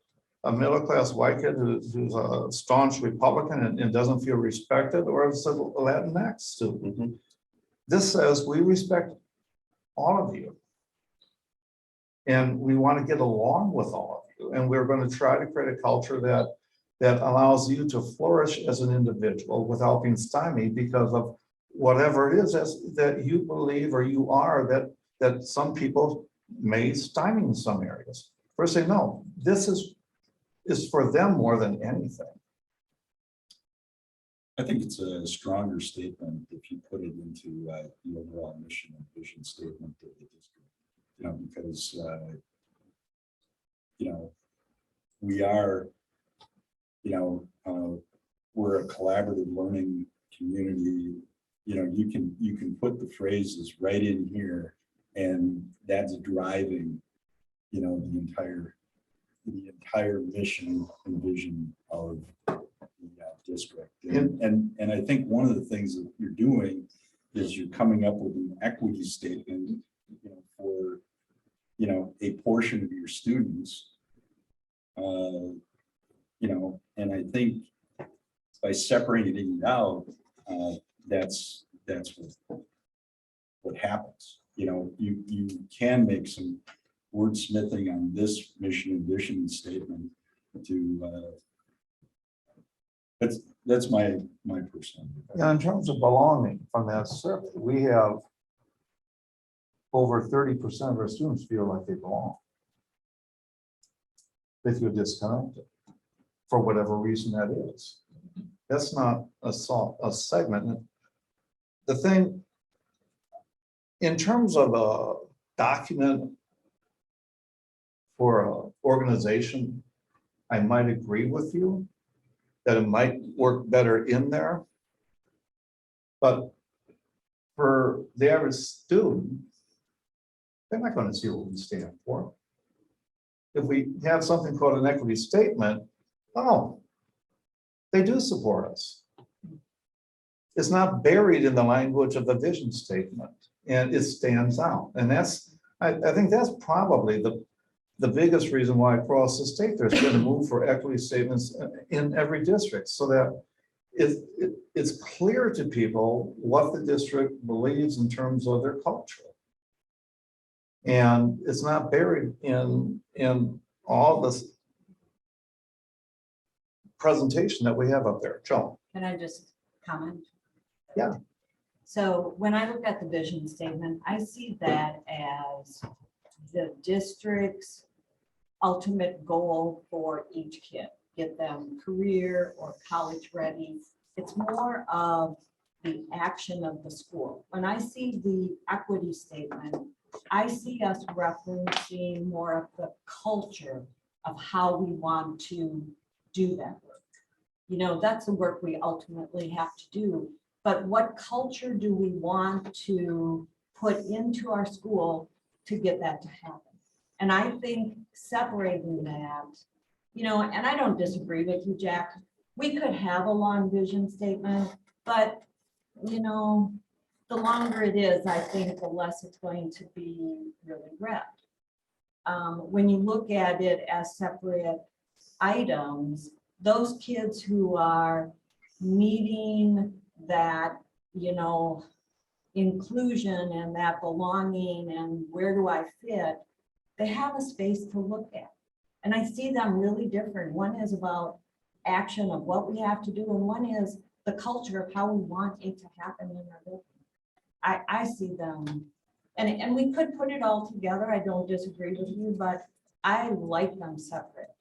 a middle-class white kid who's a staunch Republican and doesn't feel respected, or if it's a Latinx student. Mhm. This says we respect all of you. And we want to get along with all of you. And we're going to try to create a culture that allows you to flourish as an individual without being stymied because of whatever it is that you believe or you are that some people may stymie in some areas. First say, no, this is for them more than anything. I think it's a stronger statement if you put it into the overall mission and vision statement of the district. You know, because you know, we are, you know, we're a collaborative learning community. You know, you can put the phrases right in here, and that's driving, you know, the entire mission and vision of the district. And I think one of the things that you're doing is you're coming up with an equity statement, you know, for, you know, a portion of your students. You know, and I think by separating it out, that's what happens. You know, you can make some wordsmithing on this mission and vision statement to that's my personal view. Yeah, in terms of belonging from that survey, we have over 30% of our students feel like they belong. They feel disconnected for whatever reason that is. That's not a segment. The thing, in terms of a document for an organization, I might agree with you that it might work better in there. But for the average student, they're not going to see what we stand for. If we have something called an equity statement, oh, they do support us. It's not buried in the language of the vision statement, and it stands out. And that's, I think that's probably the biggest reason why across the state there's been a move for equity statements in every district, so that it's clear to people what the district believes in terms of their culture. And it's not buried in all this presentation that we have up there. Joan? Can I just comment? Yeah. So when I look at the vision statement, I see that as the district's ultimate goal for each kid, get them career or college ready. It's more of the action of the school. When I see the equity statement, I see us referencing more of the culture of how we want to do that work. You know, that's the work we ultimately have to do. But what culture do we want to put into our school to get that to happen? And I think separating that, you know, and I don't disagree with you, Jack. We could have a long vision statement, but, you know, the longer it is, I think the less it's going to be really read. When you look at it as separate items, those kids who are needing that, you know, inclusion and that belonging and where do I fit, they have a space to look at. And I see them really different. One is about action of what we have to do, and one is the culture of how we want it to happen in our building. I see them, and we could put it all together. I don't disagree with you, but I like them separate.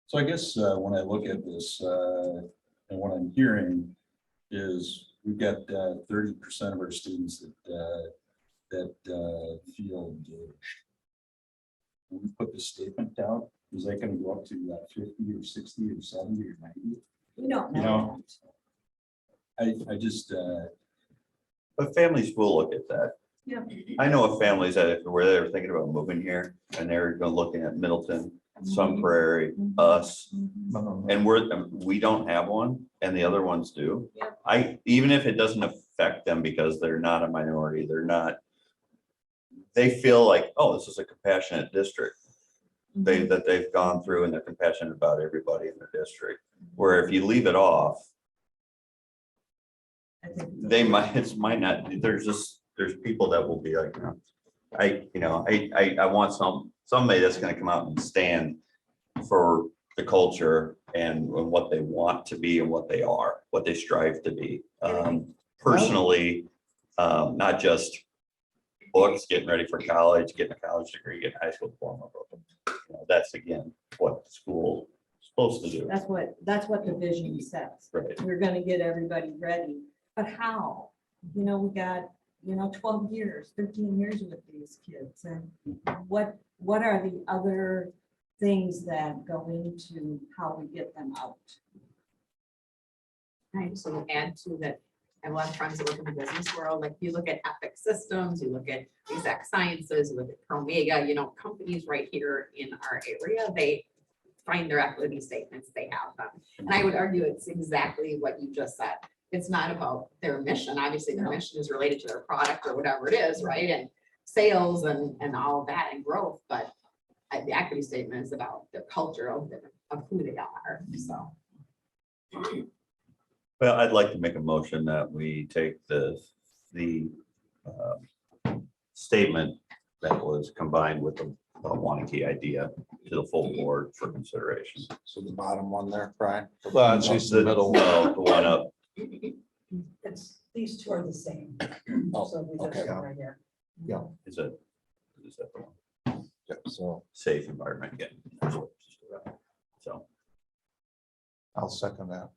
So I guess when I look at this, and what I'm hearing is we've got 30% of our students that feel engaged. When we put the statement out, is that going to go up to 50 or 60 or 70 or 90? We don't You know. know, I just, But families will look at that. Yeah. I know of families that where they were thinking about moving here and they're going looking at Middleton, Sun Prairie, us, and we don't have one and the other ones do. Yep. Even if it doesn't affect them because they're not a minority, they feel like, oh, this is a compassionate district. That they've gone through and they're compassionate about everybody in their district. Where if you leave it off, I think they might not, there's people that will be like, I want somebody that's gonna come out and stand for the culture and what they want to be and what they are, what they strive to be. Personally, not just books, getting ready for college, getting a college degree, getting a high school diploma. That's again, what the school is supposed to do. that's what the vision says. Right. We're gonna get everybody ready, but how? You know, we got, 12 years, 13 years with these kids, and what are the other things that go into how we get them out? I just want to add to that. I have a lot of friends that work in the business world. Like you look at Epic Systems, you look at Exact Sciences, you look at Promega, companies right here in our area, they find their equity statements, they have them. And I would argue it's exactly what you just said. It's not about their mission. Obviously, their mission is related to their product or whatever it is, right? And sales and all of that and growth, but the equity statement is about the culture of who they are, so. Well, I'd like to make a motion that we take the statement that was combined with the Waunakee idea to the full board for consideration. So the bottom one there, Brian? Well, it's just the middle. No, the one up. It's, these two are the same. Oh, So we okay. just right here. Is that the one? Yeah, so Safe environment again. So, I'll second that.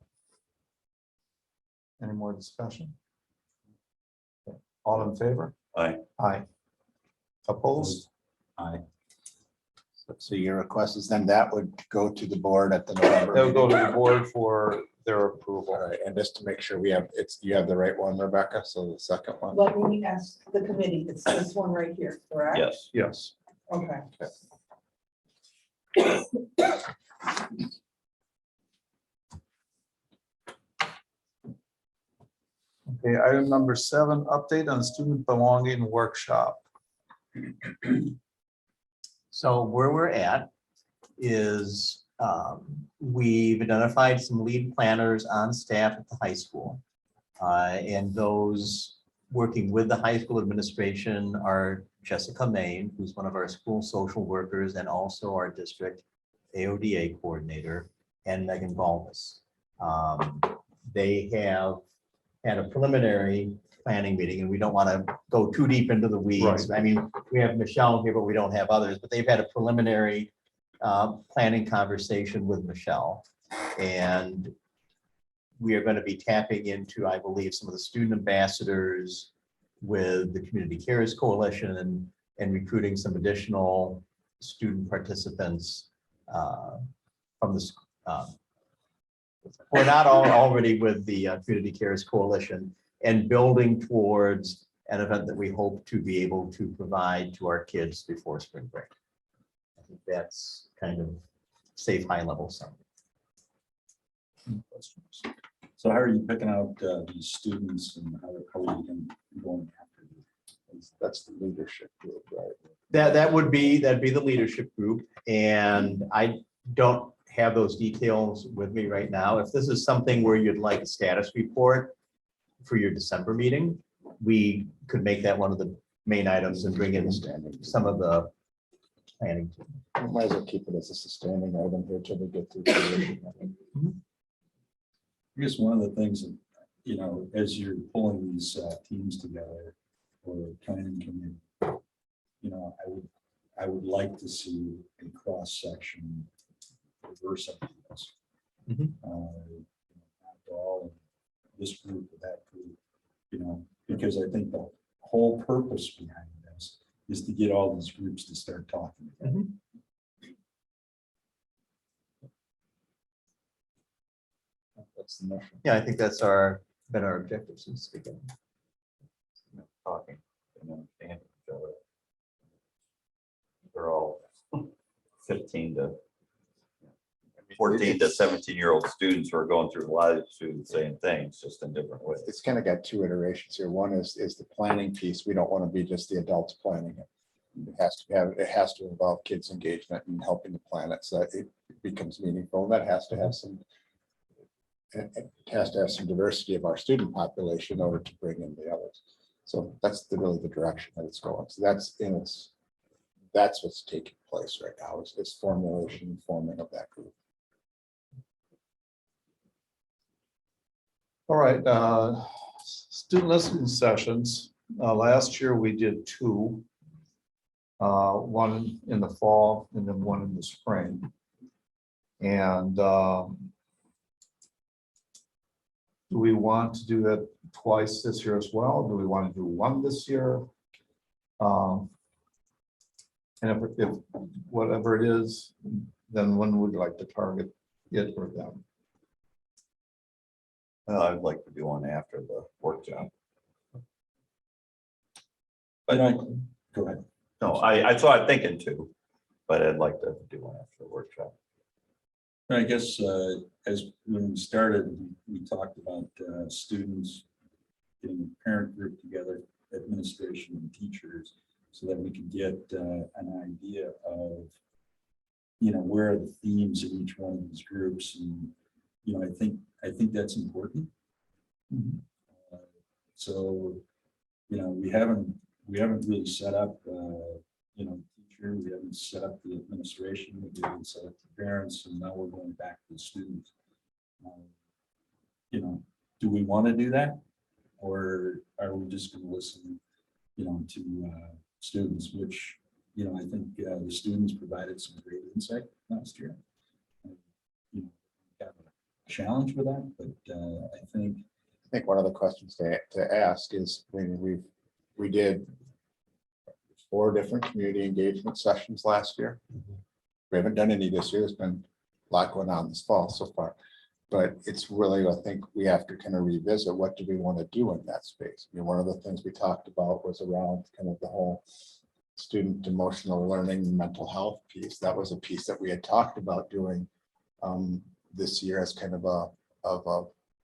Any more discussion? Okay. All in favor? aye. Aye. Opposed? I, so your request is then that would go to the board at the November. They'll go to meeting? the board for their All approval. right, and just to make sure you have the right one, Rebecca, so the second one. Let me ask the committee, it's this one right here, correct? Yes. Yes. Okay. Okay, item number 7, update on student belonging workshop. So where we're at is we've identified some lead planners on staff at the high school. And those working with the high school administration are Jessica Main, who's one of our school social workers and also our district AODA coordinator, and Megan Balmas. They have had a preliminary planning meeting, and we don't want to go too deep into the weeds. Right. I mean, we have Michelle here, but we don't have others, but they've had a preliminary planning conversation with Michelle. And we are going to be tapping into, I believe, some of the student ambassadors with the Community Cares Coalition and recruiting some additional student participants from the, we're not all already with the Community Cares Coalition, and building towards an event that we hope to be able to provide to our kids before spring break. I think that's kind of safe, high level summary. So how are you picking out these students and how are you going after them? That's the leadership group, right? That'd be the leadership group, and I don't have those details with me right now. If this is something where you'd like a status report for your December meeting, we could make that one of the main items and bring in some of the planning. Might as well keep it as a sustaining item here till we get through. The I guess one of the things that, you know, as you're pulling these teams together or planning committee, you know, I would like to see a cross-section diverse ideas. Mhm. Not all this group or that group, you know, because I think the whole purpose behind this is to get all these groups to start talking together. Mhm. That's the mission. Yeah, I think that's been our objective since the beginning. Talking and understanding each other. They're all 15 to 14 to 17-year-old students who are going through a lot of the same things, just in different ways. It's kind of got two iterations here. One is the planning piece. We don't want to be just the adults planning it. It has to involve kids' engagement and helping to plan it so that it becomes meaningful. And that has to have some, it has to have some diversity of our student population in order to bring in the others. So that's really the direction that it's going. So that's what's taking place right now is formulation and forming of that group. All right, student listening sessions. Last year we did 2. One in the fall and then one in the spring. And do we want to do that twice this year as well? Do we want to do one this year? And if whatever it is, then when would you like to target it or them? I'd like to do one after the workshop. But go ahead. No, I thought thinking 2, but I'd like to do one after the workshop. I guess as when we started, we talked about students getting a parent group together, administration and teachers, so that we could get an idea of, you know, where are the themes in each one of these groups, and you know, I think that's important. So, you know, we haven't really set up, you know, teacher, we haven't set up the administration, we haven't set up the parents, and now we're going back to the students. You know, do we want to do that, or are we just going to listen, you know, to students? Which, you know, I think the students provided some great insight last year. You know, got a challenge with that, but I think one of the questions to ask is we did 4 different community engagement sessions last year. We haven't done any this year. There's been a lot going on this fall so far, but it's really, I think we have to kind of revisit what do we want to do in that space. You know, one of the things we talked about was around kind of the whole student emotional learning, mental health piece. That was a piece that we had talked about doing this year as kind of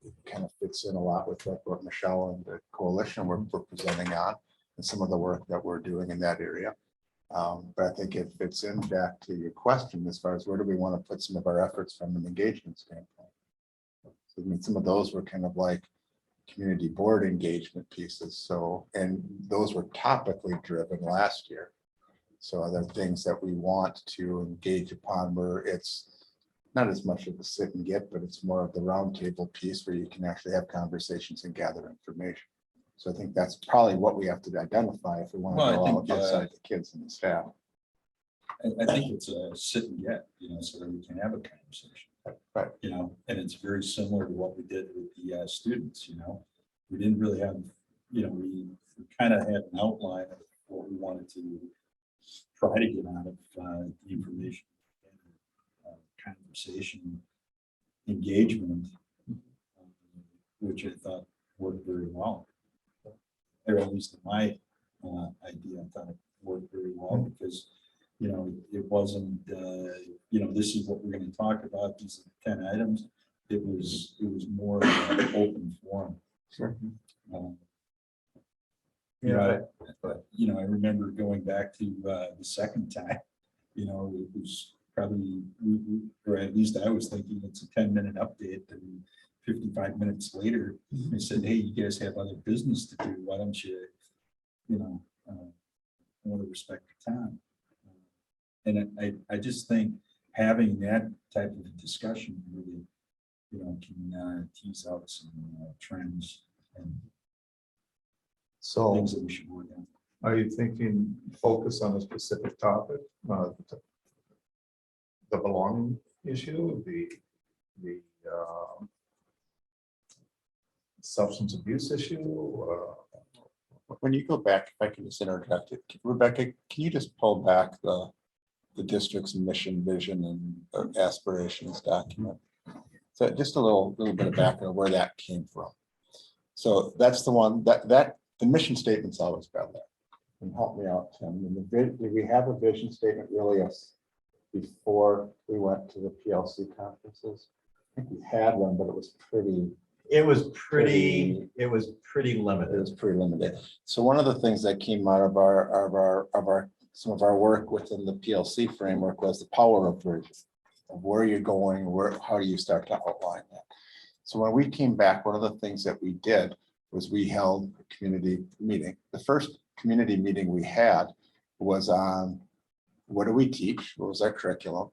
it kind of fits in a lot with what Michelle and the coalition we're presenting on and some of the work that we're doing in that area. But I think it fits in back to your question as far as where do we want to put some of our efforts from an engagement standpoint. So, I mean, some of those were kind of like community board engagement pieces. So, and those were topically driven last year. So are there things that we want to engage upon where it's not as much of the sit and get, but it's more of the roundtable piece where you can actually have conversations and gather information. So I think that's probably what we have to identify if we want to Well, I go think, outside the kids and the staff. I think it's a sit and get, so that we can have a conversation. Right. And it's very similar to what we did with the students, we didn't really have, we kind of had an outline of what we wanted to try to get out of the information and conversation engagement, which I thought worked very well. Or at least in my idea, I thought it worked very well because it wasn't, this is what we're going to talk about, these are the 10 items. It was more of an open forum. Sure. I remember going back to the second time, it was probably, or at least I was thinking it's a 10-minute update, and 55 minutes later, I said, hey, you guys have other business to do. Why don't you, I want to respect your time. And I just think having that type of discussion really, can tease out some trends and So things that we should work on. are you thinking focus on a specific topic? The belonging issue, the substance abuse issue? When you go back, if I can just interject it, Rebecca, can you just pull back the district's mission, vision, and aspirations document? So just a little bit of background where that came from. So that's the one that the mission statement's always been there. And help me out, Tim. And did we have a vision statement really before we went to the PLC conferences? I think we had one, but it was pretty. It was pretty It was limited. pretty limited. So one of the things that came out of our some of our work within the PLC framework was the power of vision, of where you're going, how do you start to outline that? So when we came back, one of the things that we did was we held a community meeting. The first community meeting we had was on what do we teach? What was our curriculum?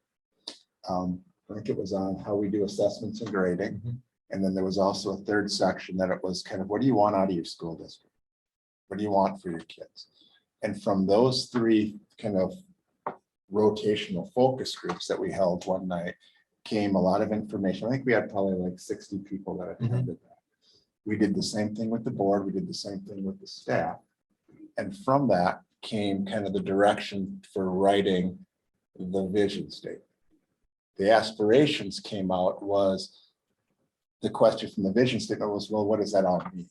I think it was on how we do assessments and grading. And then there was also a third section that it was kind of, what do you want out of your school district? What do you want for your kids? And from those three kind of rotational focus groups that we held one night came a lot of information. I think we had probably like 60 people that attended that. We did the same thing with the board. We did the same thing with the staff. And from that came kind of the direction for writing the vision statement. The aspirations came out was the question from the vision statement was, well, what does that all mean?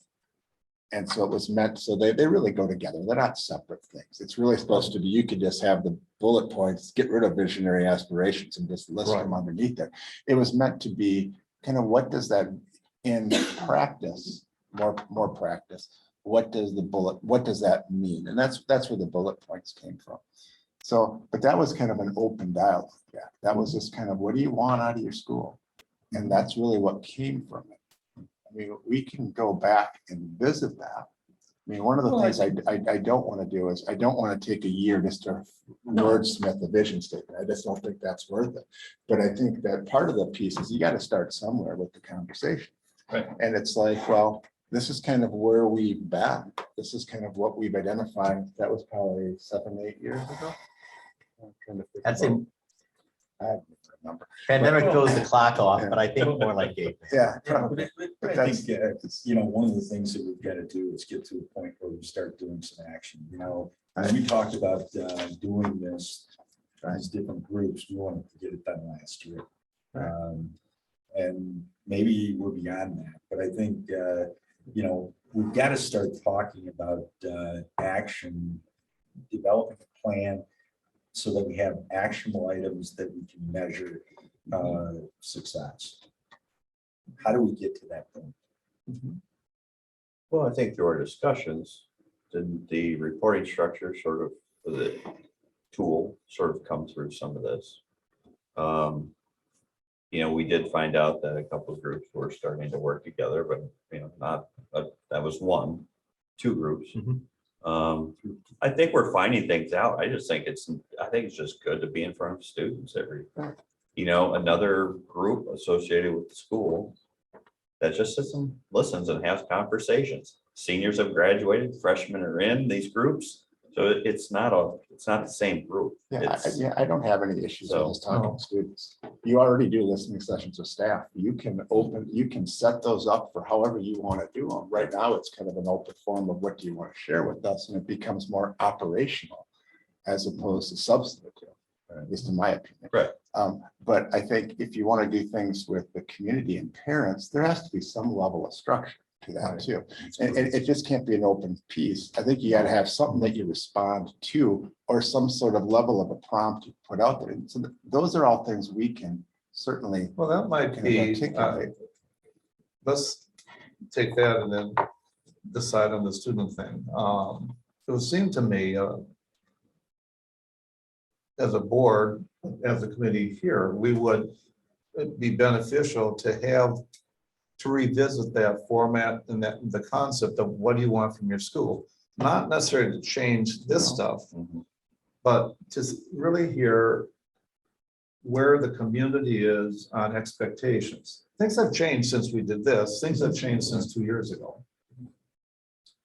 And so it was meant, so they really go together. They're not separate things. It's really supposed to be, you could just have the bullet points, get rid of visionary aspirations and just list them underneath there. It was meant to be kind of, what does that in practice, more practice, what does that mean? And that's where the bullet points came from. So, but that was kind of an open dialogue. Yeah, that was just kind of, what do you want out of your school? And that's really what came from it. I mean, we can go back and visit that. I mean, one of the things I don't want to do is I don't want to take a year just to wordsmith the vision statement. I just don't think that's worth it. But I think that part of the piece is you got to start somewhere with the conversation. Right. And it's like, well, this is kind of where we've been. This is kind of what we've identified. That was probably 7-8 years ago. I'm trying to think That's about- it. I don't remember. Pandemic throws the clock off, but I think more like 8. Yeah. But But I that's, think, one of the things that we've got to do is get to a point where we start doing some action, when we talked about doing this, these different groups, we wanted to get it done last year. And maybe we're beyond that, but I think, we've got to start talking about action, developing a plan so that we have actionable items that we can measure success. How do we get to that point? Well, I think through our discussions, the reporting structure sort of, the tool sort of come through some of this. We did find out that a couple of groups were starting to work together, but not, that was 2 groups. I think we're finding things out. I think it's just good to be in front of students another group associated with the school that just sits and listens and has conversations. Seniors have graduated, freshmen are in these groups. So it's not the same group. It's- I don't have any issues with us talking to students. You already do listening sessions with staff. You can set those up for however you want to do them. Right now, it's kind of an open form of what do you want to share with us, and it becomes more operational as opposed to substantive, at least in my opinion. Right. But I think if you want to do things with the community and parents, there has to be some level of structure to that too. And it just can't be an open piece. I think you got to have something that you respond to, or some sort of level of a prompt you put out there. And so those are all things we can certainly. Well, that might be, articulate. let's take that and then decide on the student thing. It would seem to me, as a board, as a committee here, we would it'd be beneficial to revisit that format and that the concept of what do you want from your school? Not necessarily to change this stuff, but to really hear where the community is on expectations. Things have changed since we did this. Things have changed since 2 years ago.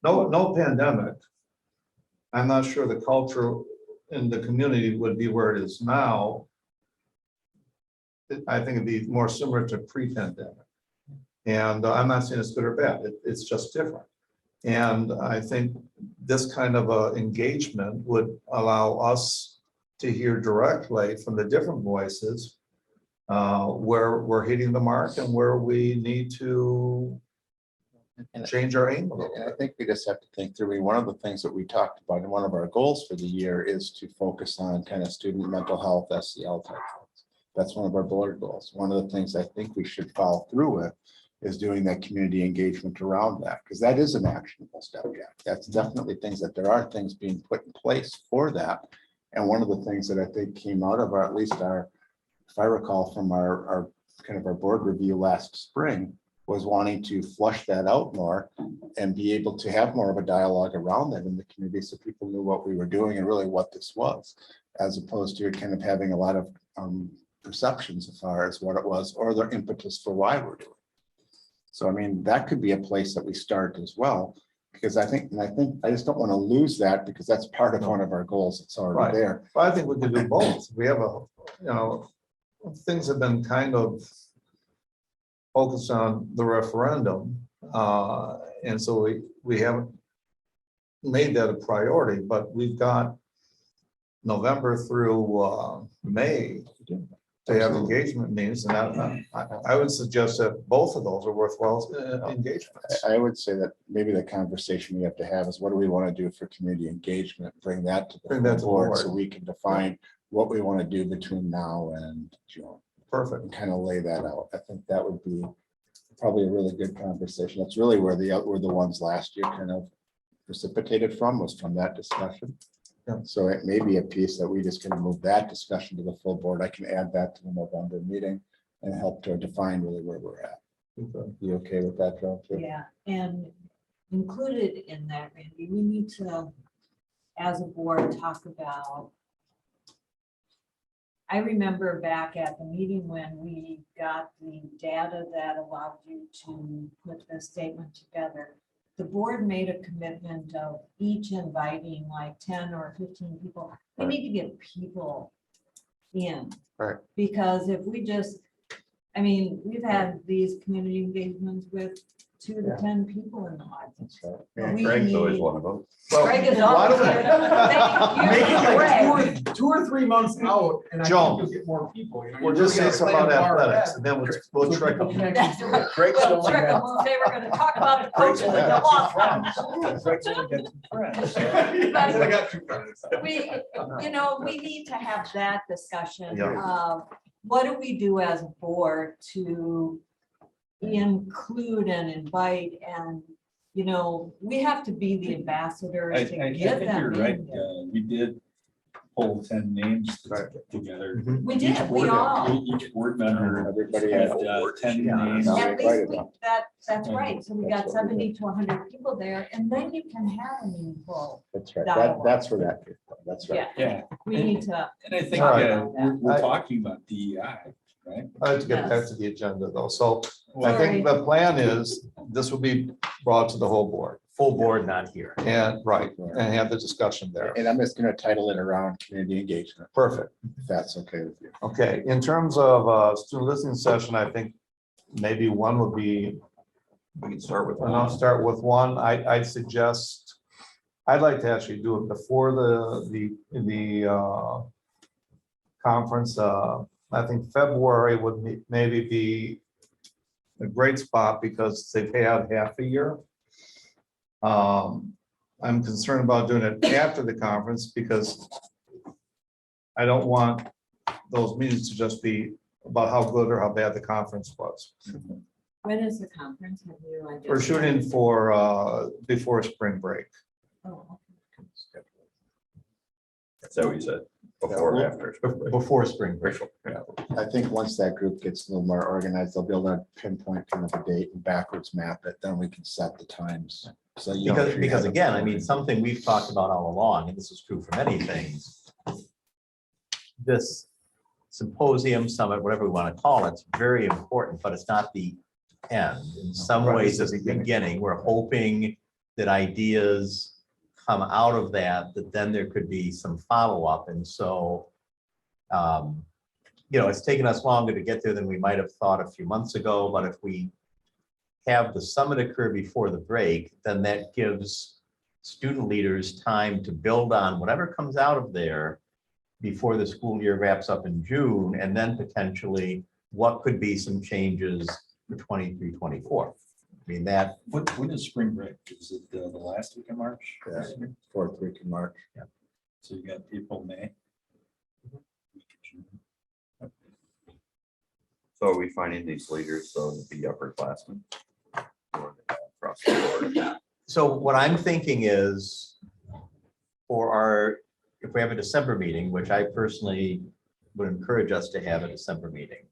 No pandemic. I'm not sure the culture in the community would be where it is now. I think it'd be more similar to pre-pandemic. And I'm not saying it's good or bad, it's just different. And I think this kind of engagement would allow us to hear directly from the different voices where we're hitting the mark and where we need to change our aim a little And I bit. think we just have to think through, one of the things that we talked about, and one of our goals for the year is to focus on kind of student mental health, SEL type things. That's one of our board goals. One of the things I think we should follow through with is doing that community engagement around that, because that is an actionable step, Jack. That's definitely things that there are things being put in place for that. And one of the things that I think came out of our, at least our, if I recall from our kind of our board review last spring, was wanting to flush that out more and be able to have more of a dialogue around that in the community so people knew what we were doing and really what this was, as opposed to kind of having a lot of perceptions as far as what it was or the impetus for why we're doing it. So, I mean, that could be a place that we start as well, because I think I just don't want to lose that, because that's part of one of our goals. It's already Right. there. But I think we could do both. We have things have been kind of focused on the referendum. And so we haven't made that a priority, but we've got November through May to have engagement meetings, and I would suggest that both of those are worthwhile engagements. I would say that maybe the conversation we have to have is what do we want to do for community engagement? Bring that to Bring that the to the board board. so we can define what we want to do between now and June. Perfect. And kind of lay that out. I think that would be probably a really good conversation. That's really where the ones last year kind of precipitated from, was from that discussion. Yeah. So it may be a piece that we just kind of move that discussion to the full board. I can add that to the November meeting and help to define really where we're at. Okay. You okay with that, Joe? too? Yeah, and included in that, Randy, we need to, as a board, talk about. I remember back at the meeting when we got the data that allowed you to put the statement together. The board made a commitment of each inviting like 10 or 15 people. We need to get people in. Right. Because if we just, I mean, we've had these community engagements with 2 to 10 people in the audience. That's right. But we Greg's always need- one of them. Greg is why always don't we- here. Thank you, Make it Greg. like 2 or 3 months out, and I Joan, think you'll get more people. You know, We'll you just really say gotta something about plan far athletics, ahead and then we'll so trick people them. can actually do it. We'll trick them. We'll say we're gonna talk about the coaches and the loss. Greg's only got 2 friends. I got 2 friends. We need to have that discussion Yeah. of what do we do as a board to include and invite, and, we have to be the ambassadors I to think get you're them right. in there. We did pull 10 names Right. together. We did, we all. Each board member Everybody had had 10 Yeah. names. No, At invited least them. that's right. So we got That's what we 70 to 100 people there, and then you can have a meaningful. That's right. Dialogue. That's where that came from. That's right. Yeah, Yeah, we need to. and I think All right. we're I- talking about DEI. right? I'd like to get back Yes. to the agenda though. So I think the plan is this will be brought to the whole board Full board, not here. and and have the discussion there. And I'm just gonna title it around community engagement, Perfect. if that's okay with you. Okay, in terms of student listening session, I think maybe one would be, We can start with and I'll one. start with one. I'd suggest, I'd like to actually do it before the conference. I think February would maybe be a great spot because they've had half a year. I'm concerned about doing it after the conference because I don't want those meetings to just be about how good or how bad the conference was. When is the conference? Have you identified? We're shooting for before spring break. Oh, Is that what you said? Before or after? Before spring break. I think once that group gets a little more organized, they'll be able to pinpoint kind of a date and backwards map it, then we can set the times. So you know, if you Because have a again, I board mean, and- something we've talked about all along, and this is true for many things. This symposium, summit, whatever we want to call it, it's very important, but it's not the end. In some Right, ways, it's it's the the beginning. We're hoping that ideas come out of that, that then there could be some follow-up. And so, it's taken us longer to get there than we might have thought a few months ago, but if we have the summit occur before the break, then that gives student leaders time to build on whatever comes out of there before the school year wraps up in June, and then potentially what could be some changes for 23, 24. I mean, that, When is spring break? Is it the last week of March? Yeah. Fourth week in March. So you got April, May. So are we finding these leaders, so to be upperclassmen? Or across the board? so what I'm thinking is for our, if we have a December meeting, which I personally would encourage us to have a December meeting.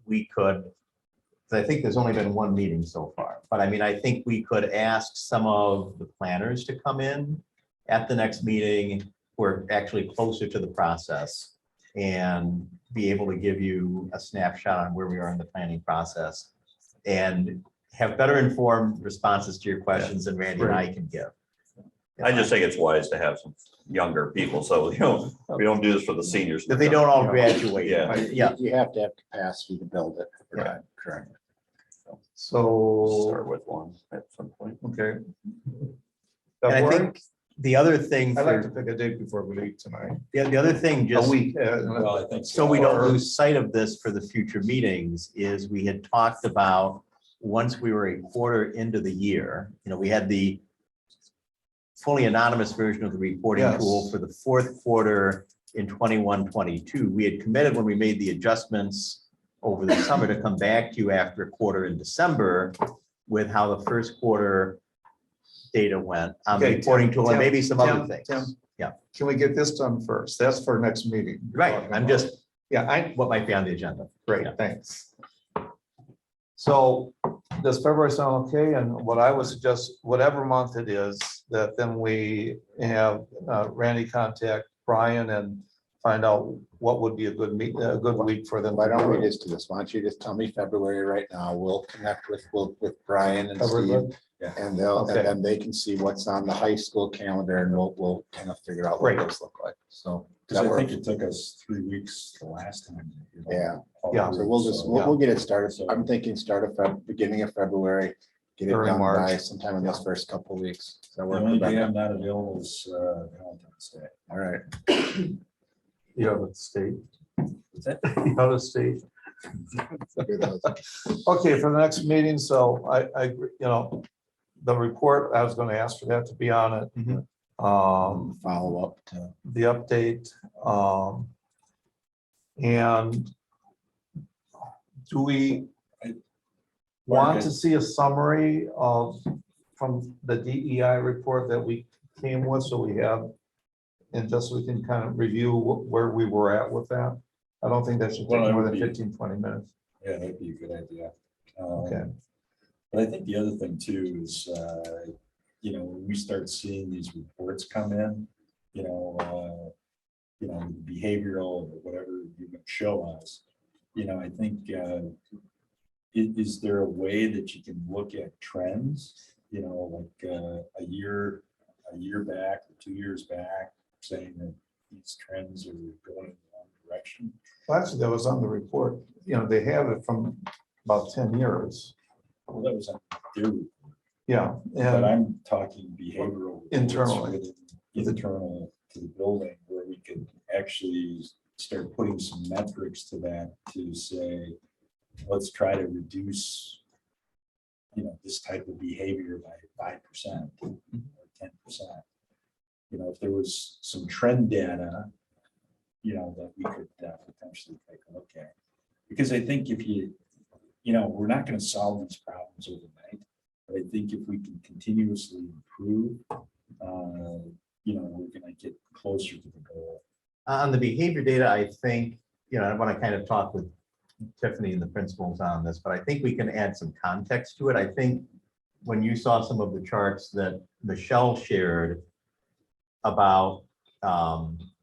We could, 'cause I think there's only been one meeting so far, but I mean, I think we could ask some of the planners to come in at the next meeting. We're actually closer to the process and be able to give you a snapshot on where we are in the planning process and have better informed responses to your questions than Randy and I can give. I just think it's wise to have some younger people, so we don't do this for the seniors. That they don't all graduate. Yeah. Yeah. You have to have capacity to build it. Right. Correct. So, Start with one at some point. okay. And I February? think the other thing, I'd like to for pick a date before we leave tonight. the other thing, A just week. Well, I think so we don't Or- lose sight of this for the future meetings, is we had talked about, once we were a quarter into the year, we had the fully anonymous version of the reporting Yes. tool for the fourth quarter in 21, 22. We had committed when we made the adjustments over the summer to come back to you after a quarter in December with how the first quarter data went on the Okay, reporting Tim, tool and Tim, maybe some Tim, other things. Tim. Yeah. Can we get this done first? That's for next meeting. Right, I'm just, Yeah, what might be on the agenda. great, Yeah. thanks. So does February sound okay? And what I would suggest, whatever month it is, that then we have Randy contact Brian and find out what would be a good week for them. Why don't we just do this? Why don't you just tell me February right now? We'll connect with Brian and Steve. Everybody? And Okay. then they can see what's on the high school calendar and we'll kind of figure out what Great. those look like. So. Because that I think works? it took us 3 weeks the last time. Yeah. Yeah. So we'll just, we'll get it started. So I'm thinking beginning of February, get it Early done March. by sometime in those first couple of weeks. Does that The work? only day Rebecca? I'm not available is Valentine's Day. All right. You have a state. Is that- You have a state. Do those. Okay, for the next meeting, so I, agree, the report, I was gonna ask for that to be on it. Mhm. Follow up to. The update, and do we want to see a summary from the DEI report that we came with, so we have, and just so we can kind of review where we were at with that? I don't think that should Well, take it more would than be- 15, 20 minutes. Yeah, that'd be a good idea. Okay. But I think the other thing too is, when we start seeing these reports come in, you know, behavioral or whatever you're gonna show us. You know, I think, is there a way that you can look at trends, you know, like a year back, or 2 years back, saying that these trends are going in the wrong direction? Well, actually, that was on the report. You know, they have it from about 10 years. Well, that was on their report, Yeah, but and I'm talking behavioral. reports Internally. within- Internal to the building, where we could actually start putting some metrics to that to say, let's try to reduce, you know, this type of behavior by 5% or 10%. You know, if there was some trend data, you know, that we could potentially take a look at. Because I think if you know, we're not going to solve these problems overnight. But I think if we can continuously improve, you know, we're going to get closer to the goal. On the behavior data, I think, you know, I want to kind of talk with Tiffany and the principals on this, but I think we can add some context to it. I think when you saw some of the charts that Michelle shared about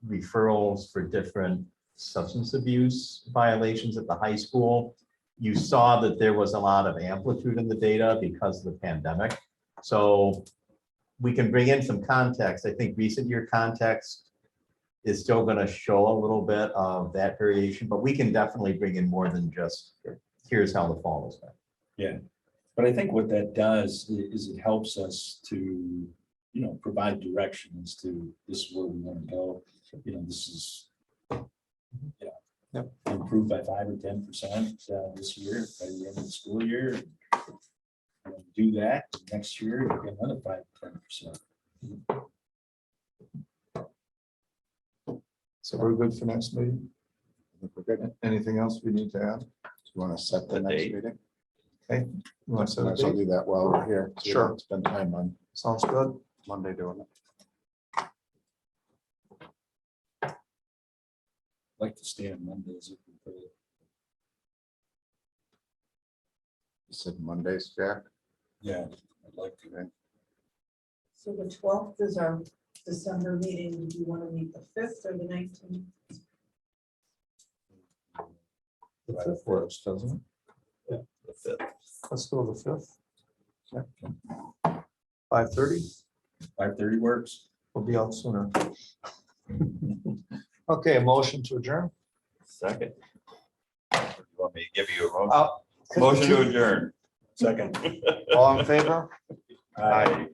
referrals for different substance abuse violations at the high school, you saw that there was a lot of amplitude in the data because of the pandemic. So we can bring in some context. I think recent year context is still going to show a little bit of that variation, but we can definitely bring in more than just here's how the fall has been. Yeah, but I think what that does is it helps us to, you know, provide direction as to this is where we want to go. You know, this is, you know, improve by 5 or 10% this year by the end of the school year. You know, do that next year, you get another 5 to 10%. so we're good for next meeting. I think we're good. Anything else we need to add? Do you want to set the The next date. meeting? You want to set a Might as well date? do that while we're here. so we Sure. don't Spend time on Sounds good. Monday doing it. I'd like to stay on Mondays if we could. You said Mondays, Jack? Yeah, I'd like to. So the 12th is our December meeting. Do you want to meet the 5th or the 19th? The 5th works, doesn't it? The 5th. Let's go the 5th. 5:30, 5:30 works. we'll be out sooner. Okay, a motion to adjourn. Second. You want me to give you a motion? Uh, Motion to adjourn. Second. All in favor? Aye.